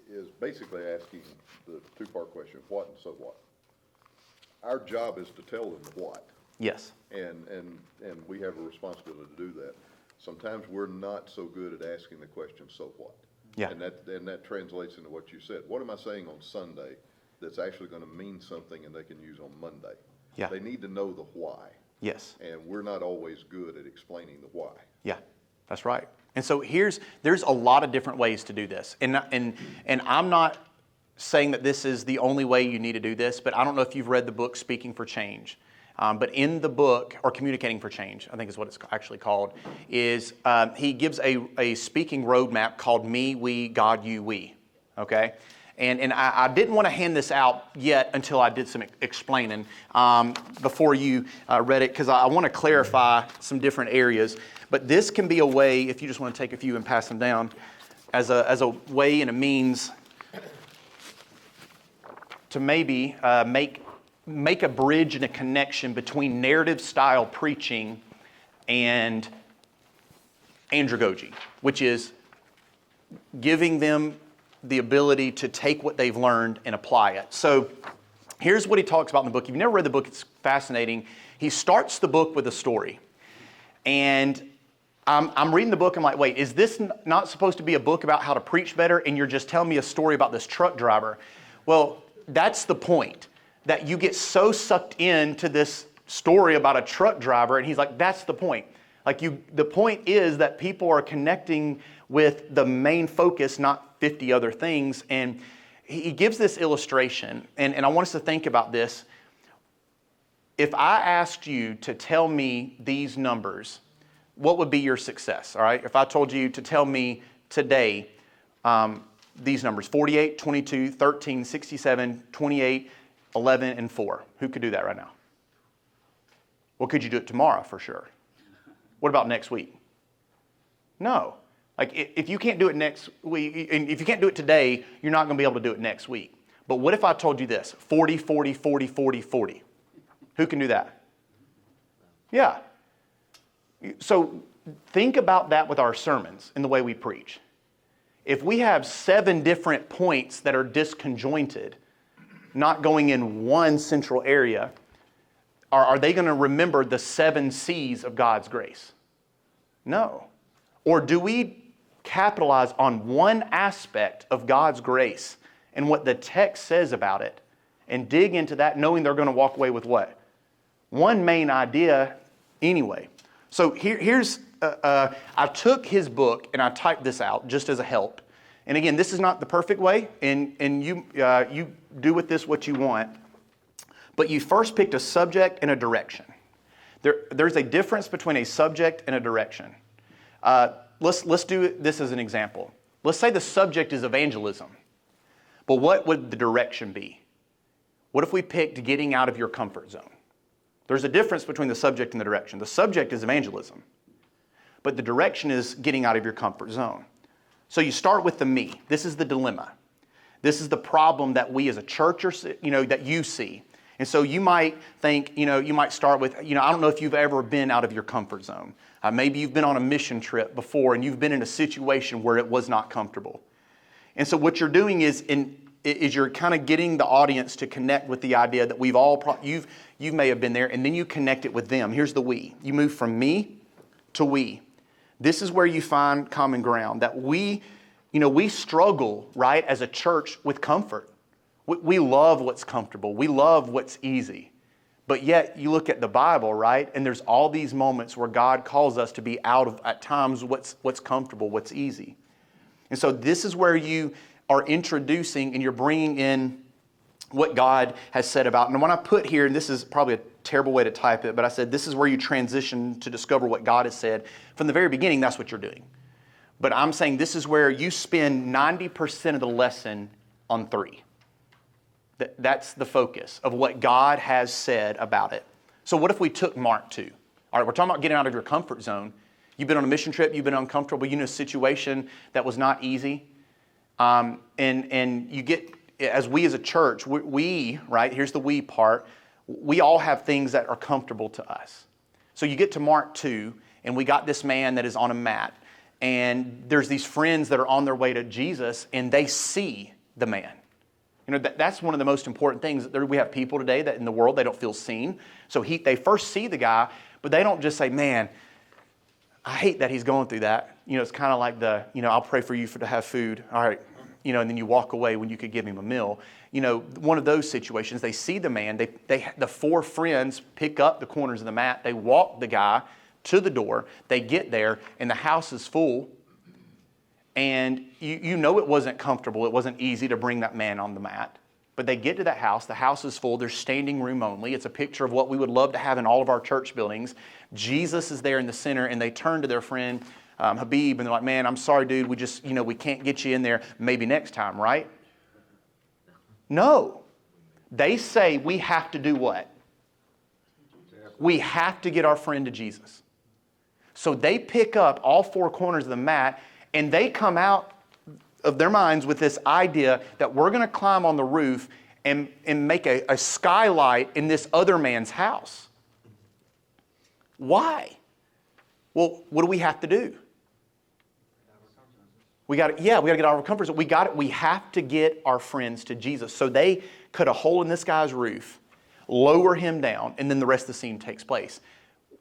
is basically asking the two-part question, what and so what? Our job is to tell them the what. Yes. And we have a responsibility to do that. Sometimes we're not so good at asking the question, so what? Yeah. And that translates into what you said. What am I saying on Sunday that's actually going to mean something and they can use on Monday? Yeah. They need to know the why. Yes. And we're not always good at explaining the why. Yeah, that's right. And so there's a lot of different ways to do this. And I'm not saying that this is the only way you need to do this, but I don't know if you've read the book Speaking for Change. But in the book, or Communicating for Change, I think is what it's actually called, is he gives a speaking roadmap called Me, We, God, You, We. Okay? And I didn't want to hand this out yet until I did some explaining before you read it, because I want to clarify some different areas. But this can be a way, if you just want to take a few and pass them down, as a way and a means to maybe make a bridge and a connection between narrative style preaching and andragogy, which is giving them the ability to take what they've learned and apply it. So here's what he talks about in the book. If you've never read the book, it's fascinating. He starts the book with a story. And I'm reading the book, I'm like, wait, is this not supposed to be a book about how to preach better, and you're just telling me a story about this truck driver? Well, that's the point, that you get so sucked into this story about a truck driver, and he's like, that's the point. Like the point is that people are connecting with the main focus, not 50 other things. And he gives this illustration, and I want us to think about this. If I asked you to tell me these numbers, what would be your success? All right. If I told you to tell me today these numbers, 48, 22, 13, 67, 28, 11, and 4. Who could do that right now? Well, could you do it tomorrow for sure? What about next week? No. Like if you can't do it next week, and if you can't do it today, you're not going to be able to do it next week. But what if I told you this? 40, 40, 40, 40, 40. Who can do that? Yeah. So think about that with our sermons and the way we preach. If we have 7 different points that are disconjointed, not going in one central area, are they going to remember the 7 C's of God's grace? No. Or do we capitalize on one aspect of God's grace and what the text says about it and dig into that, knowing they're going to walk away with what? One main idea anyway. So here's, I took his book and I typed this out just as a help. And again, this is not the perfect way, and you do with this what you want. But you first picked a subject and a direction. There's a difference between a subject and a direction. Let's do this as an example. Let's say the subject is evangelism. But what would the direction be? What if we picked getting out of your comfort zone? There's a difference between the subject and the direction. The subject is evangelism, but the direction is getting out of your comfort zone. So you start with the me. This is the dilemma. This is the problem that we as a church are, that you see. And so you might think, you might start with, I don't know if you've ever been out of your comfort zone. Maybe you've been on a mission trip before and you've been in a situation where it was not comfortable. And so what you're doing is you're kind of getting the audience to connect with the idea that we've all, you may have been there, and then you connect it with them. Here's the we. You move from me to we. This is where you find common ground, that we struggle, right, as a church with comfort. We love what's comfortable. We love what's easy. But yet you look at the Bible, right, and there's all these moments where God calls us to be out of, at times, what's comfortable, what's easy. And so this is where you are introducing and you're bringing in what God has said about. And when I put here, and this is probably a terrible way to type it, but I said this is where you transition to discover what God has said. From the very beginning, that's what you're doing. But I'm saying this is where you spend 90% of the lesson on 3. That's the focus of what God has said about it. So what if we took Mark 2? All right, we're talking about getting out of your comfort zone. You've been on a mission trip, you've been uncomfortable, you're in a situation that was not easy. And you get, as we as a church, we, right, here's the we part, we all have things that are comfortable to us. So you get to Mark 2, and we got this man that is on a mat, and there's these friends that are on their way to Jesus, and they see the man. That's one of the most important things. We have people today that in the world, they don't feel seen. So they first see the guy, but they don't just say, man, I hate that he's going through that. It's kind of like I'll pray for you to have food. All right. And then you walk away when you could give him a meal. One of those situations, they see the man, the 4 friends pick up the corners of the mat, they walk the guy to the door, they get there, and the house is full. And you know it wasn't comfortable. It wasn't easy to bring that man on the mat. But they get to that house. The house is full. There's standing room only. It's a picture of what we would love to have in all of our church buildings. Jesus is there in the center, and they turn to their friend Habib, and they're like, man, I'm sorry, dude. We just, we can't get you in there. Maybe next time, right? No. They say we have to do what? We have to get our friend to Jesus. So they pick up all four corners of the mat, and they come out of their minds with this idea that we're going to climb on the roof and make a skylight in this other man's house. Why? Well, what do we have to do? We got to get out of our comfort zone. We have to get our friends to Jesus. So they cut a hole in this guy's roof, lower him down, and then the rest of the scene takes place.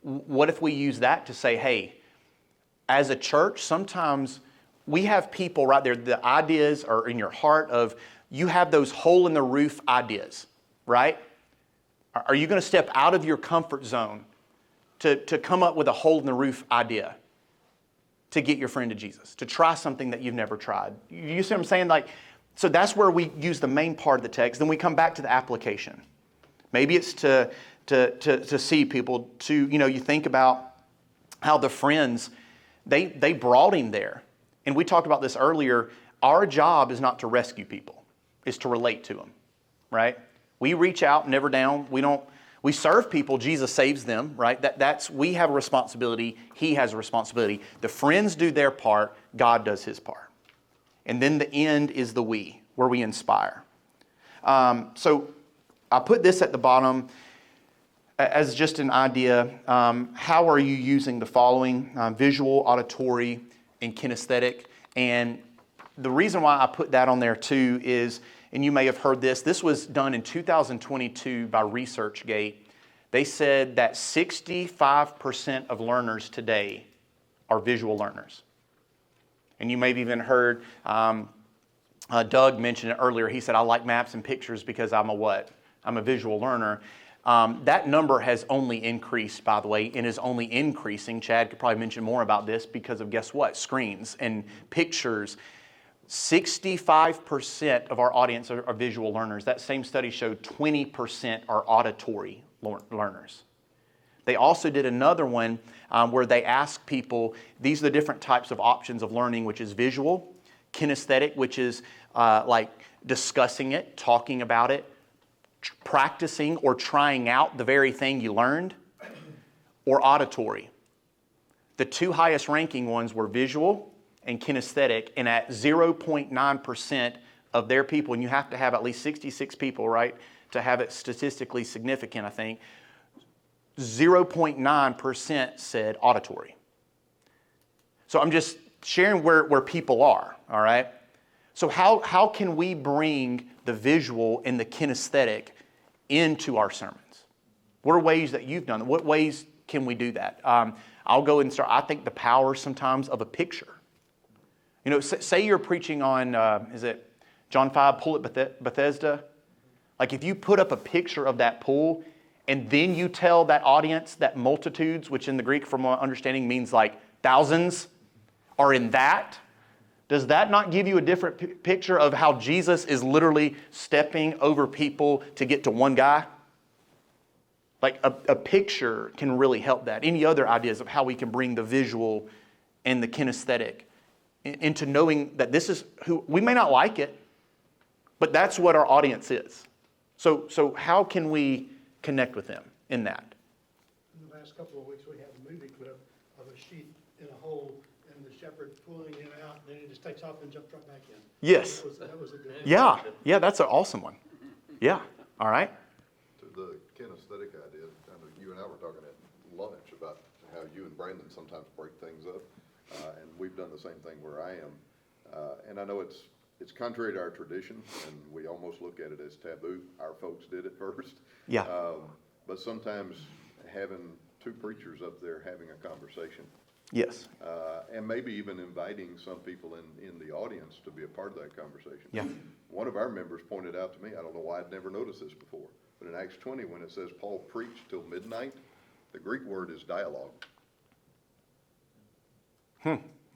What if we use that to say, hey, as a church, sometimes we have people right there, the ideas are in your heart of, you have those hole in the roof ideas, right? Are you going to step out of your comfort zone to come up with a hole in the roof idea to get your friend to Jesus, to try something that you've never tried? You see what I'm saying? So that's where we use the main part of the text. Then we come back to the application. Maybe it's to see people, you think about how the friends, they brought him there. And we talked about this earlier. Our job is not to rescue people. It's to relate to them, right? We reach out, never down. We serve people. Jesus saves them, right? We have a responsibility. He has a responsibility. The friends do their part. God does His part. And then the end is the we, where we inspire. So I put this at the bottom as just an idea. How are you using the following? Visual, auditory, and kinesthetic. And the reason why I put that on there too is, and you may have heard this was done in 2022 by ResearchGate. They said that 65% of learners today are visual learners. And you may have even heard Doug mention it earlier. He said, I like maps and pictures because I'm a what? I'm a visual learner. That number has only increased, by the way, and is only increasing. Chad could probably mention more about this because of, guess what? Screens and pictures. 65% of our audience are visual learners. That same study showed 20% are auditory learners. They also did another one where they asked people, these are the different types of options of learning, which is visual, kinesthetic, which is like discussing it, talking about it, practicing or trying out the very thing you learned, or auditory. The two highest ranking ones were visual and kinesthetic, and at 0.9% of their people, and you have to have at least 66 people, right, to have it statistically significant, I think, 0.9% said auditory. So I'm just sharing where people are, all right? So how can we bring the visual and the kinesthetic into our sermons? What are ways that you've done it? What ways can we do that? I'll go and start. I think the power sometimes of a picture. Say you're preaching on, is it John 5, pool at Bethesda? Like if you put up a picture of that pool and then you tell that audience that multitudes, which in the Greek from my understanding means like thousands, are in that, does that not give you a different picture of how Jesus is literally stepping over people to get to one guy? Like a picture can really help that. Any other ideas of how we can bring the visual and the kinesthetic into knowing that this is who, we may not like it, but that's what our audience is. So how can we connect with them in that? In the last couple of weeks, we had a movie clip of a sheep in a hole and the shepherd pulling it out, and then he just takes off and jumps right back in. Yes. That was a good one. Yeah, that's an awesome one. Yeah, all right. To the kinesthetic idea, I know you and I were talking at lunch about how you and Brandon sometimes break things up, and we've done the same thing where I am. And I know it's contrary to our tradition, and we almost look at it as taboo. Our folks did it first. Yeah. But sometimes having two preachers up there having a conversation, Yes. and maybe even inviting some people in the audience to be a part of that conversation. Yeah. One of our members pointed out to me, I don't know why I'd never noticed this before, but in Acts 20, when it says Paul preached till midnight, the Greek word is dialogue.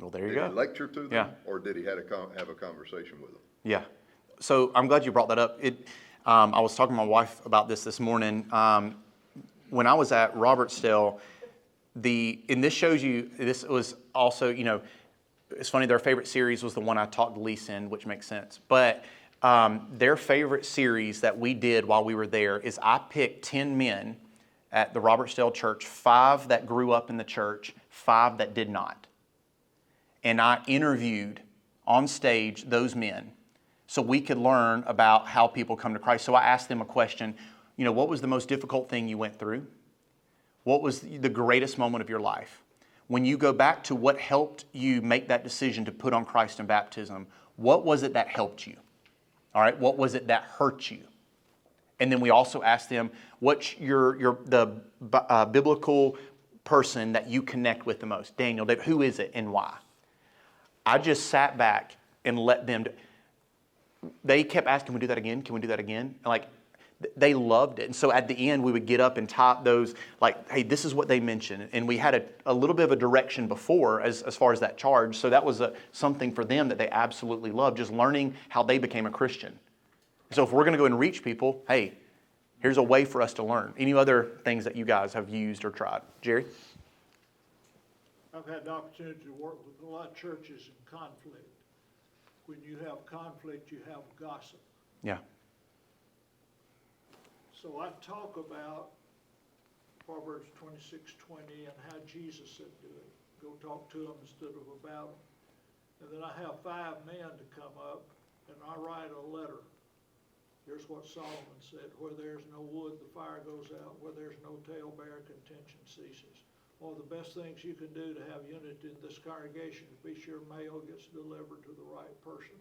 Well, there you Did go. he lecture to them? Yeah. Or did he have a conversation with them? Yeah. So I'm glad you brought that up. I was talking to my wife about this morning. When I was at Robertsdale, and this shows you, this was also, it's funny, their favorite series was the one I taught the lease in, which makes sense. But their favorite series that we did while we were there is I picked 10 men at the Robertsdale church, 5 that grew up in the church, 5 that did not. And I interviewed on stage those men so we could learn about how people come to Christ. So I asked them a question, what was the most difficult thing you went through? What was the greatest moment of your life? When you go back to what helped you make that decision to put on Christ in baptism, what was it that helped you? All right, what was it that hurt you? And then we also asked them, what's the biblical person that you connect with the most? Daniel, David, who is it and why? I just sat back and let them. They kept asking, can we do that again? Can we do that again? Like, they loved it. And so at the end, we would get up and type those, like, hey, this is what they mentioned. And we had a little bit of a direction before as far as that charge. So that was something for them that they absolutely loved, just learning how they became a Christian. So if we're going to go and reach people, hey, here's a way for us to learn. Any other things that you guys have used or tried? Jerry? I've had the opportunity to work with a lot of churches in conflict. When you have conflict, you have gossip. Yeah. So I talk about Proverbs 26:20 and how Jesus said do it. Go talk to them instead of about them. And then I have 5 men to come up and I write a letter. Here's what Solomon said, where there's no wood, the fire goes out. Where there's no talebearer, contention ceases. One of the best things you can do to have unity in this congregation is be sure mail gets delivered to the right person.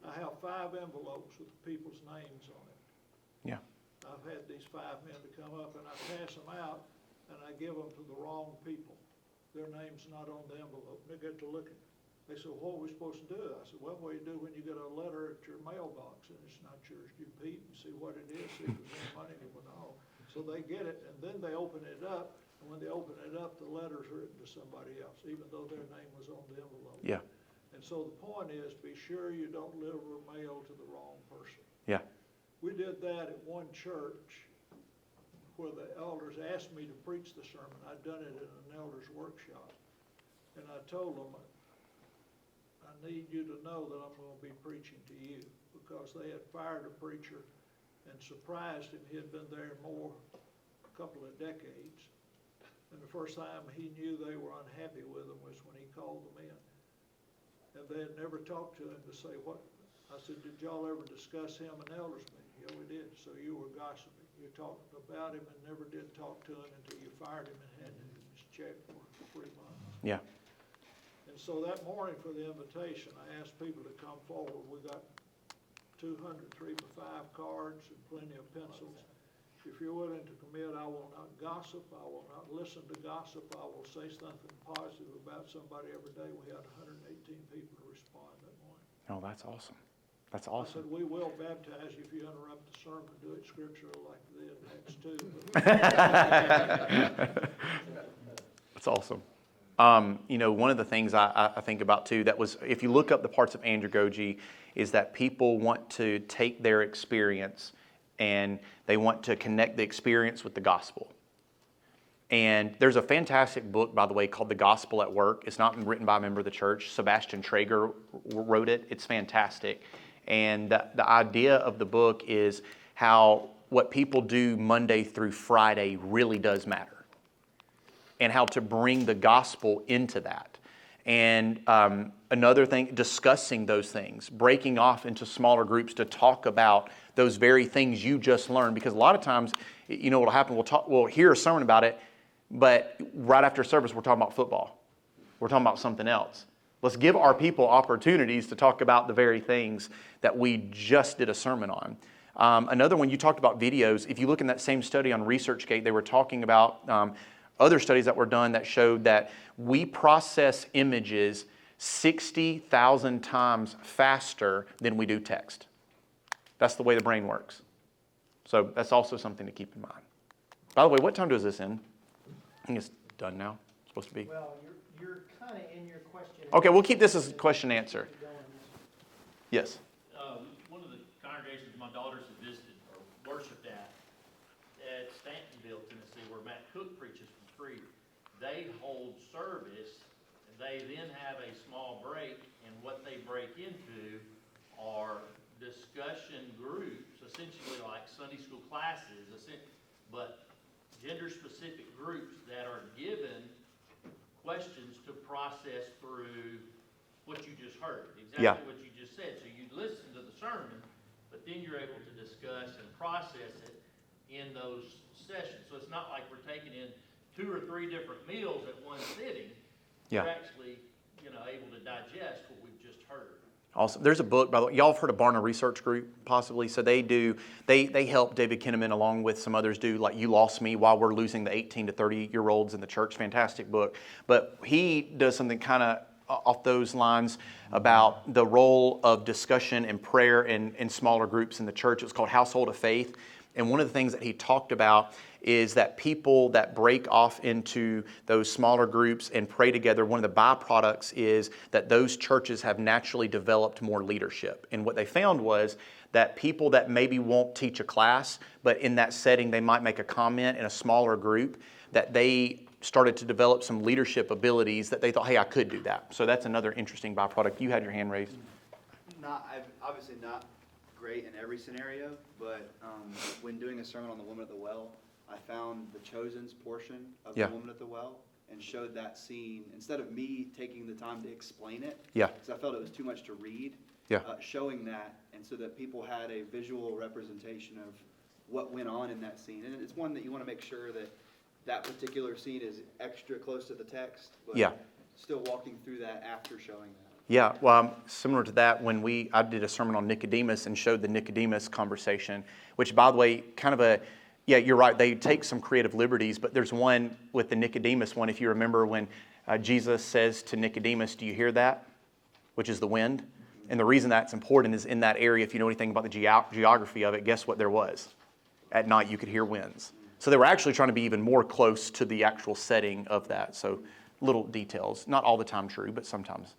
I have 5 envelopes with people's names on it. Yeah. I've had these 5 men to come up and I pass them out and I give them to the wrong people. Their name's not on the envelope. They get to looking. They said, what are we supposed to do? I said, well, what do you do when you get a letter at your mailbox and it's not yours? You peep and see what it is, see if there's any money in it or no. So they get it and then they open it up. And when they open it up, the letter's written to somebody else, even though their name was on the envelope. Yeah. And so the point is, be sure you don't deliver mail to the wrong person. Yeah. We did that at one church where the elders asked me to preach the sermon. I'd done it in an elders workshop. And I told them, I need you to know that I'm going to be preaching to you, because they had fired a preacher and surprised him. He had been there a couple of decades. And the first time he knew they were unhappy with him was when he called them in. And they had never talked to him to say what. I said, did y'all ever discuss him in elders meeting? Yeah, we did. So you were gossiping. You talked about him and never did talk to him until you fired him and handed him his check for 3 months. Yeah. And so that morning for the invitation, I asked people to come forward. We got 200 3x5 cards and plenty of pencils. If you're willing to commit, I will not gossip. I will not listen to gossip. I will say something positive about somebody every day. We had 118 people to respond that morning. Oh, that's awesome. That's I awesome. said, we will baptize you if you interrupt the sermon. Do it scriptural like they did Acts 2. That's awesome. One of the things I think about too, that was, if you look up the parts of andragogy, is that people want to take their experience and they want to connect the experience with the gospel. And there's a fantastic book, by the way, called The Gospel at Work. It's not written by a member of the church. Sebastian Traeger wrote it. It's fantastic. And the idea of the book is how what people do Monday through Friday really does matter, and how to bring the gospel into that. And another thing, discussing those things, breaking off into smaller groups to talk about those very things you just learned. Because a lot of times, what will happen, we'll hear a sermon about it, but right after service, we're talking about football. We're talking about something else. Let's give our people opportunities to talk about the very things that we just did a sermon on. Another one, you talked about videos. If you look in that same study on ResearchGate, they were talking about other studies that were done that showed that we process images 60,000 times faster than we do text. That's the way the brain works. So that's also something to keep in mind. By the way, what time does this end? I think it's done now. It's supposed to be. Well, you're kind kind of in your question. Okay, we'll keep this as a question and answer. Yes. One of the congregations my daughters have visited or worshiped at Stantonville, Tennessee, where Matt Cook preaches for free, they hold service, and they then have a small break, and what they break into are discussion groups, essentially like Sunday school classes, but gender-specific groups that are given questions to process through what you just heard, exactly what you just said. So you listen to the sermon, but then you're able to discuss and process it in those sessions. So it's not like we're taking in 2 or 3 different meals at one sitting. Yeah. You're actually, able to digest what we've just heard. Awesome. There's a book, by the way, y'all have heard of Barna Research Group, possibly. So they help David Kinnaman along with some others do, like You Lost Me, while we're losing the 18 to 30-year-olds in the church. Fantastic book. But he does something kind of off those lines about the role of discussion and prayer in smaller groups in the church. It was called Household of Faith. And one of the things that he talked about is that people that break off into those smaller groups and pray together, one of the byproducts is that those churches have naturally developed more leadership. And what they found was that people that maybe won't teach a class, but in that setting they might make a comment in a smaller group, that they started to develop some leadership abilities that they thought, hey, I could do that. So that's another interesting byproduct. You had your hand raised. Obviously not great in every scenario, but when doing a sermon on the woman at the well, I found the Chosen's portion of the woman at the well and showed that scene, instead of me taking the time to explain it, because I felt it was too much to read, showing that, and so that people had a visual representation of what went on in that scene. And it's one that you want to make sure that that particular scene is extra close to the text, but still walking through that after showing that. Yeah, well, similar to that, when I did a sermon on Nicodemus and showed the Nicodemus conversation, which, by the way, you're right, they take some creative liberties, but there's one with the Nicodemus one, if you remember, when Jesus says to Nicodemus, do you hear that? Which is the wind. And the reason that's important is in that area, if you know anything about the geography of it, guess what there was? At night you could hear winds. So they were actually trying to be even more close to the actual setting of that. So little details, not all the time true, but sometimes.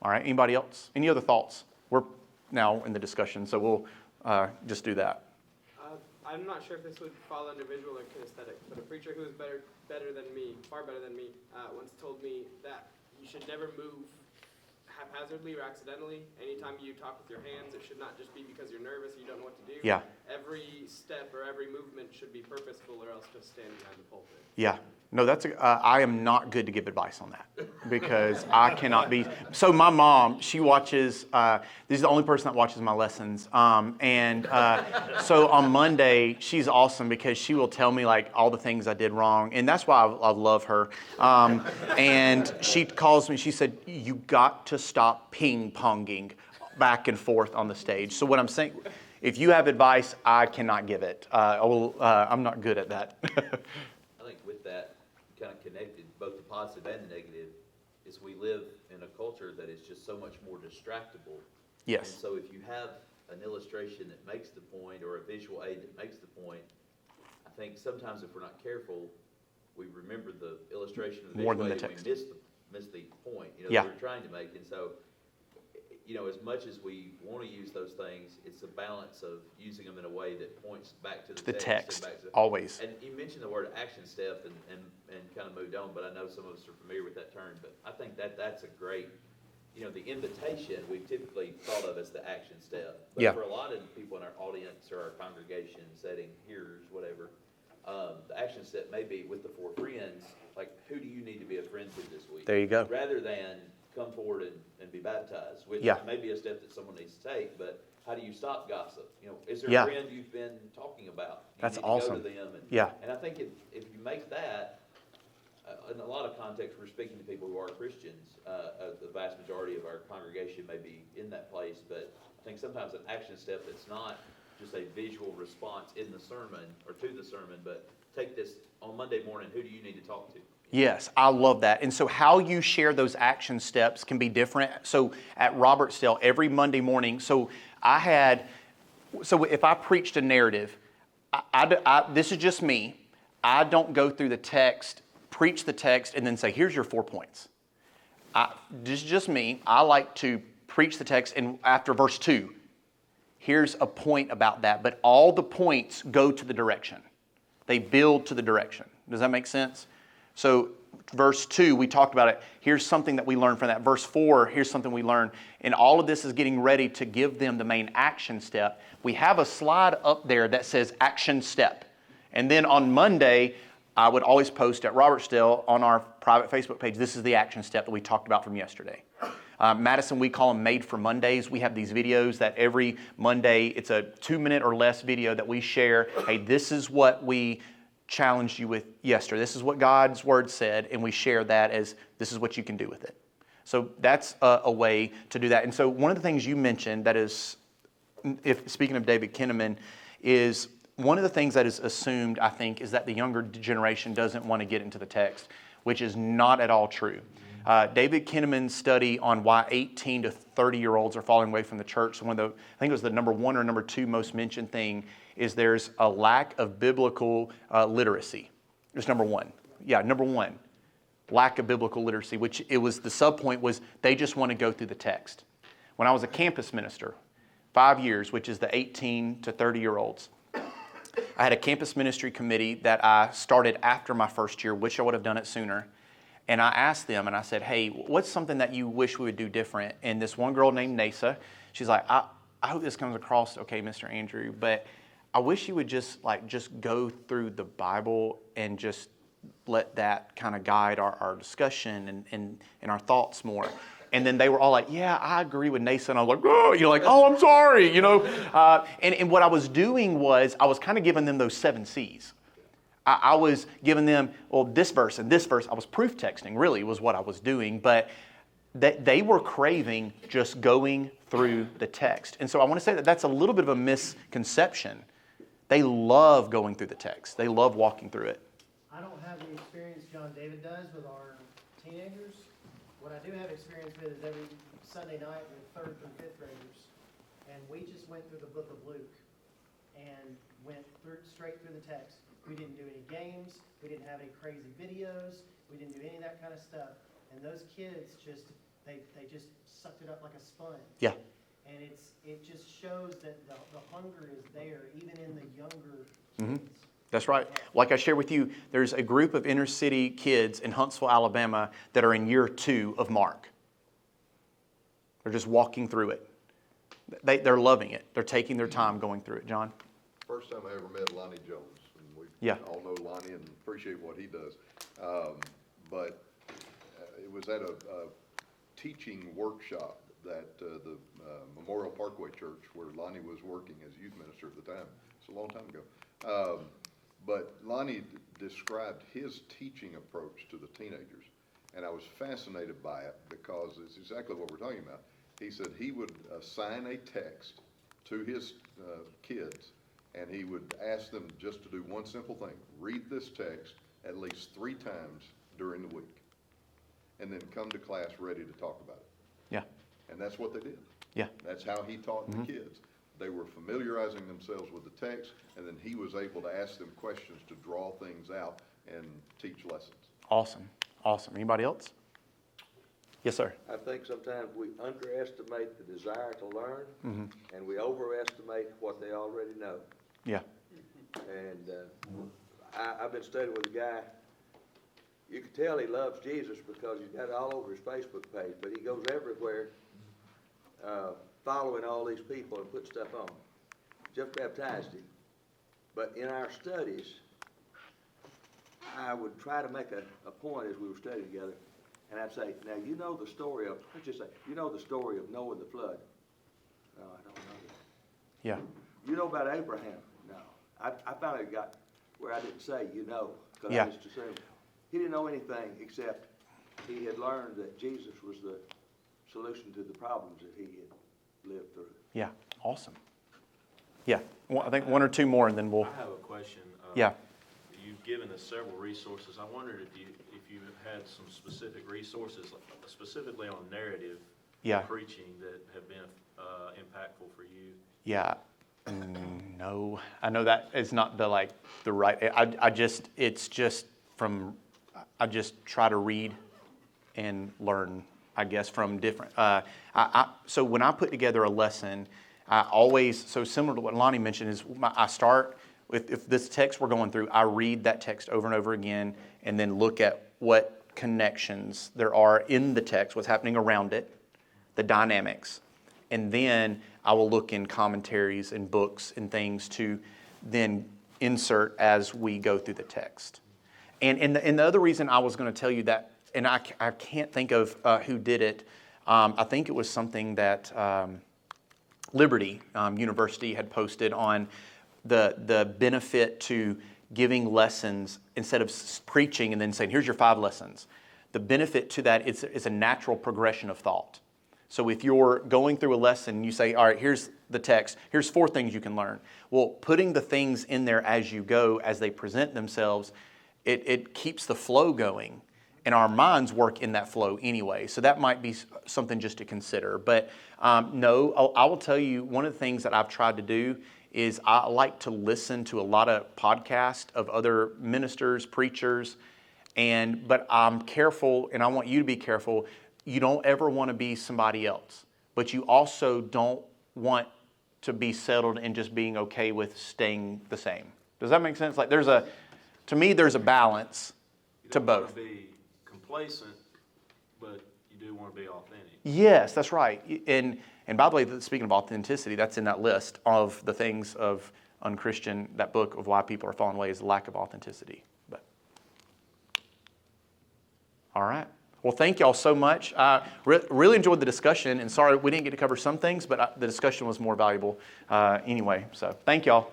All right, anybody else? Any other thoughts? We're now in the discussion, so we'll just do that. I'm not sure if this would fall under visual or kinesthetic, but a preacher who is better than me, far better than me, once told me that you should never move haphazardly or accidentally. Anytime you talk with your hands, it should not just be because you're nervous or you don't know what to do. Yeah. Every step or every movement should be purposeful, or else just stand behind the pulpit. Yeah. No, I am not good to give advice on that because I cannot be. So my mom, she watches, this is the only person that watches my lessons. So on Monday, she's awesome because she will tell me like all the things I did wrong. And that's why I love her. And she calls me, she said, you got to stop ping-ponging back and forth on the stage. So what I'm saying, if you have advice, I cannot give it. I'm not good at that. I think with that, kind of connected, both the positive and the negative, is we live in a culture that is just so much more distractible. Yes. And so if you have an illustration that makes the point or a visual aid that makes the point, I think sometimes if we're not careful, we remember the illustration of the More visual than aid the and text. we miss the point, that we're trying to make. And so, as much as we want to use those things, it's a balance of using them in a way that points back to the text. And back to, always. And you mentioned the word action step and kind of moved on, but I know some of us are familiar with that term. But I think that's a great, the invitation we've typically thought of as the action step. But for a lot of people in our audience or our congregation setting, hearers, whatever, the action step may be with the 4 friends, like who do you need to be a friend to this week? There you go. Rather than come forward and be baptized, which may be a step that someone needs to take, but how do you stop gossip? Is there a friend you've been talking about? That's need to awesome. Go to them Yeah. And I think if you make that, in a lot of contexts, we're speaking to people who are Christians. The vast majority of our congregation may be in that place, but I think sometimes an action step that's not just a visual response in the sermon or to the sermon, but take this on Monday morning, who do you need to talk to? Yes, I love that. And so how you share those action steps can be different. So at Robertsdale, every Monday morning, so if I preached a narrative, this is just me. I don't go through the text, preach the text, and then say, here's your 4 points. This is just me. I like to preach the text, and after verse 2, here's a point about that. But all the points go to the direction. They build to the direction. Does that make sense? So verse 2, we talked about it. Here's something that we learned from that. Verse 4, here's something we learned. And all of this is getting ready to give them the main action step. We have a slide up there that says action step. And then on Monday, I would always post at Robertsdale on our private Facebook page, this is the action step that we talked about from yesterday. Madison, we call them Made for Mondays. We have these videos that every Monday, it's a 2-minute or less video that we share. Hey, this is what we challenged you with yesterday. This is what God's Word said, and we share that as this is what you can do with it. So that's a way to do that. And so one of the things you mentioned that is, if speaking of David Kinnaman, is one of the things that is assumed, I think, is that the younger generation doesn't want to get into the text, which is not at all true. David Kinnaman's study on why 18 to 30-year-olds are falling away from the church, I think it was the number 1 or number 2 most mentioned thing, is there's a lack of biblical literacy. It's number 1. Yeah, number 1. Lack of biblical literacy, which it was the subpoint was they just want to go through the text. When I was a campus minister, 5 years, which is the 18 to 30-year-olds, I had a campus ministry committee that I started after my first year, wish I would have done it sooner. And I asked them and I said, hey, what's something that you wish we would do different? And this one girl named Nasa, she's like, I hope this comes across okay, Mr. Andrew, but I wish you would just go through the Bible and just let that kind of guide our discussion and our thoughts more. And then they were all like, yeah, I agree with Nasa. And I was like, oh, I'm sorry, And what I was doing was I was kind of giving them those 7 C's. I was giving them, this verse and this verse. I was proof texting, really, was what I was doing. But they were craving just going through the text. And so I want to say that that's a little bit of a misconception. They love going through the text. They love walking through it. I don't have the experience John David does with our teenagers. What I do have experience with is every Sunday night with 3rd through 5th graders. And we just went through the book of Luke and went straight through the text. We didn't do any games. We didn't have any crazy videos. We didn't do any of that kind of stuff. And those kids they just sucked it up like a sponge. Yeah. And it just shows that the hunger is there, even in the younger kids. That's right. Like I shared with you, there's a group of inner city kids in Huntsville, Alabama that are in year 2 of Mark. They're just walking through it. They're loving it. They're taking their time going through it. John? First time I ever met Lonnie Jones. And we all know Lonnie and appreciate what he does. But it was at a teaching workshop that the Memorial Parkway Church, where Lonnie was working as youth minister at the time. It's a long time ago. But Lonnie described his teaching approach to the teenagers, and I was fascinated by it because it's exactly what we're talking about. He said he would assign a text to his kids, and he would ask them just to do one simple thing: read this text at least 3 times during the week, and then come to class ready to talk about it. Yeah. And that's what they did. Yeah. That's how he taught the kids. They were familiarizing themselves with the text, and then he was able to ask them questions to draw things out and teach lessons. Awesome. Anybody else? Yes, sir. I think sometimes we underestimate the desire to learn, and we overestimate what they already know. Yeah. And I've been studying with a guy. You can tell he loves Jesus because he's got it all over his Facebook page, but he goes everywhere following all these people and put stuff on. Just baptized him. But in our studies, I would try to make a point as we were studying together, and I'd say, now you know the story of, let's just say, you know the story of Noah and the flood? No, I don't know that. Yeah. You know about Abraham? No. I finally got where I didn't say you know, because Yeah. I just assumed. He didn't know anything except he had learned that Jesus was the solution to the problems that he had lived through. Yeah. Awesome. Yeah. I think 1 or 2 more, and then we'll. I have a question. Yeah. You've given us several resources. I wondered if you had some specific resources, specifically on narrative preaching, that have been impactful for you. Yeah. No, I know that is not the right. I just try to read and learn. I guess, from different. So when I put together a lesson, so similar to what Lonnie mentioned, is I start with, if this text we're going through, I read that text over and over again and then look at what connections there are in the text, what's happening around it, the dynamics. And then I will look in commentaries and books and things to then insert as we go through the text. And the other reason I was going to tell you that, and I can't think of who did it. I think it was something that Liberty University had posted on the benefit to giving lessons instead of preaching and then saying, here's your 5 lessons. The benefit to that is a natural progression of thought. So if you're going through a lesson and you say, all right, here's the text, here's 4 things you can learn. Well, putting the things in there as you go, as they present themselves, it keeps the flow going. And our minds work in that flow anyway. So that might be something just to consider. But no, I will tell you, one of the things that I've tried to do is I like to listen to a lot of podcasts of other ministers, preachers, but I'm careful, and I want you to be careful. You don't ever want to be somebody else, but you also don't want to be settled in just being okay with staying the same. Does that make sense? Like to me, there's a balance to both. You don't want to be complacent, but you do want to be authentic. Yes, that's right. And by the way, speaking of authenticity, that's in that list of the things of unchristian, that book of why people are falling away is the lack of authenticity. But all right. Well, thank y'all so much. Really enjoyed the discussion, and sorry we didn't get to cover some things, but the discussion was more valuable anyway. So thank y'all.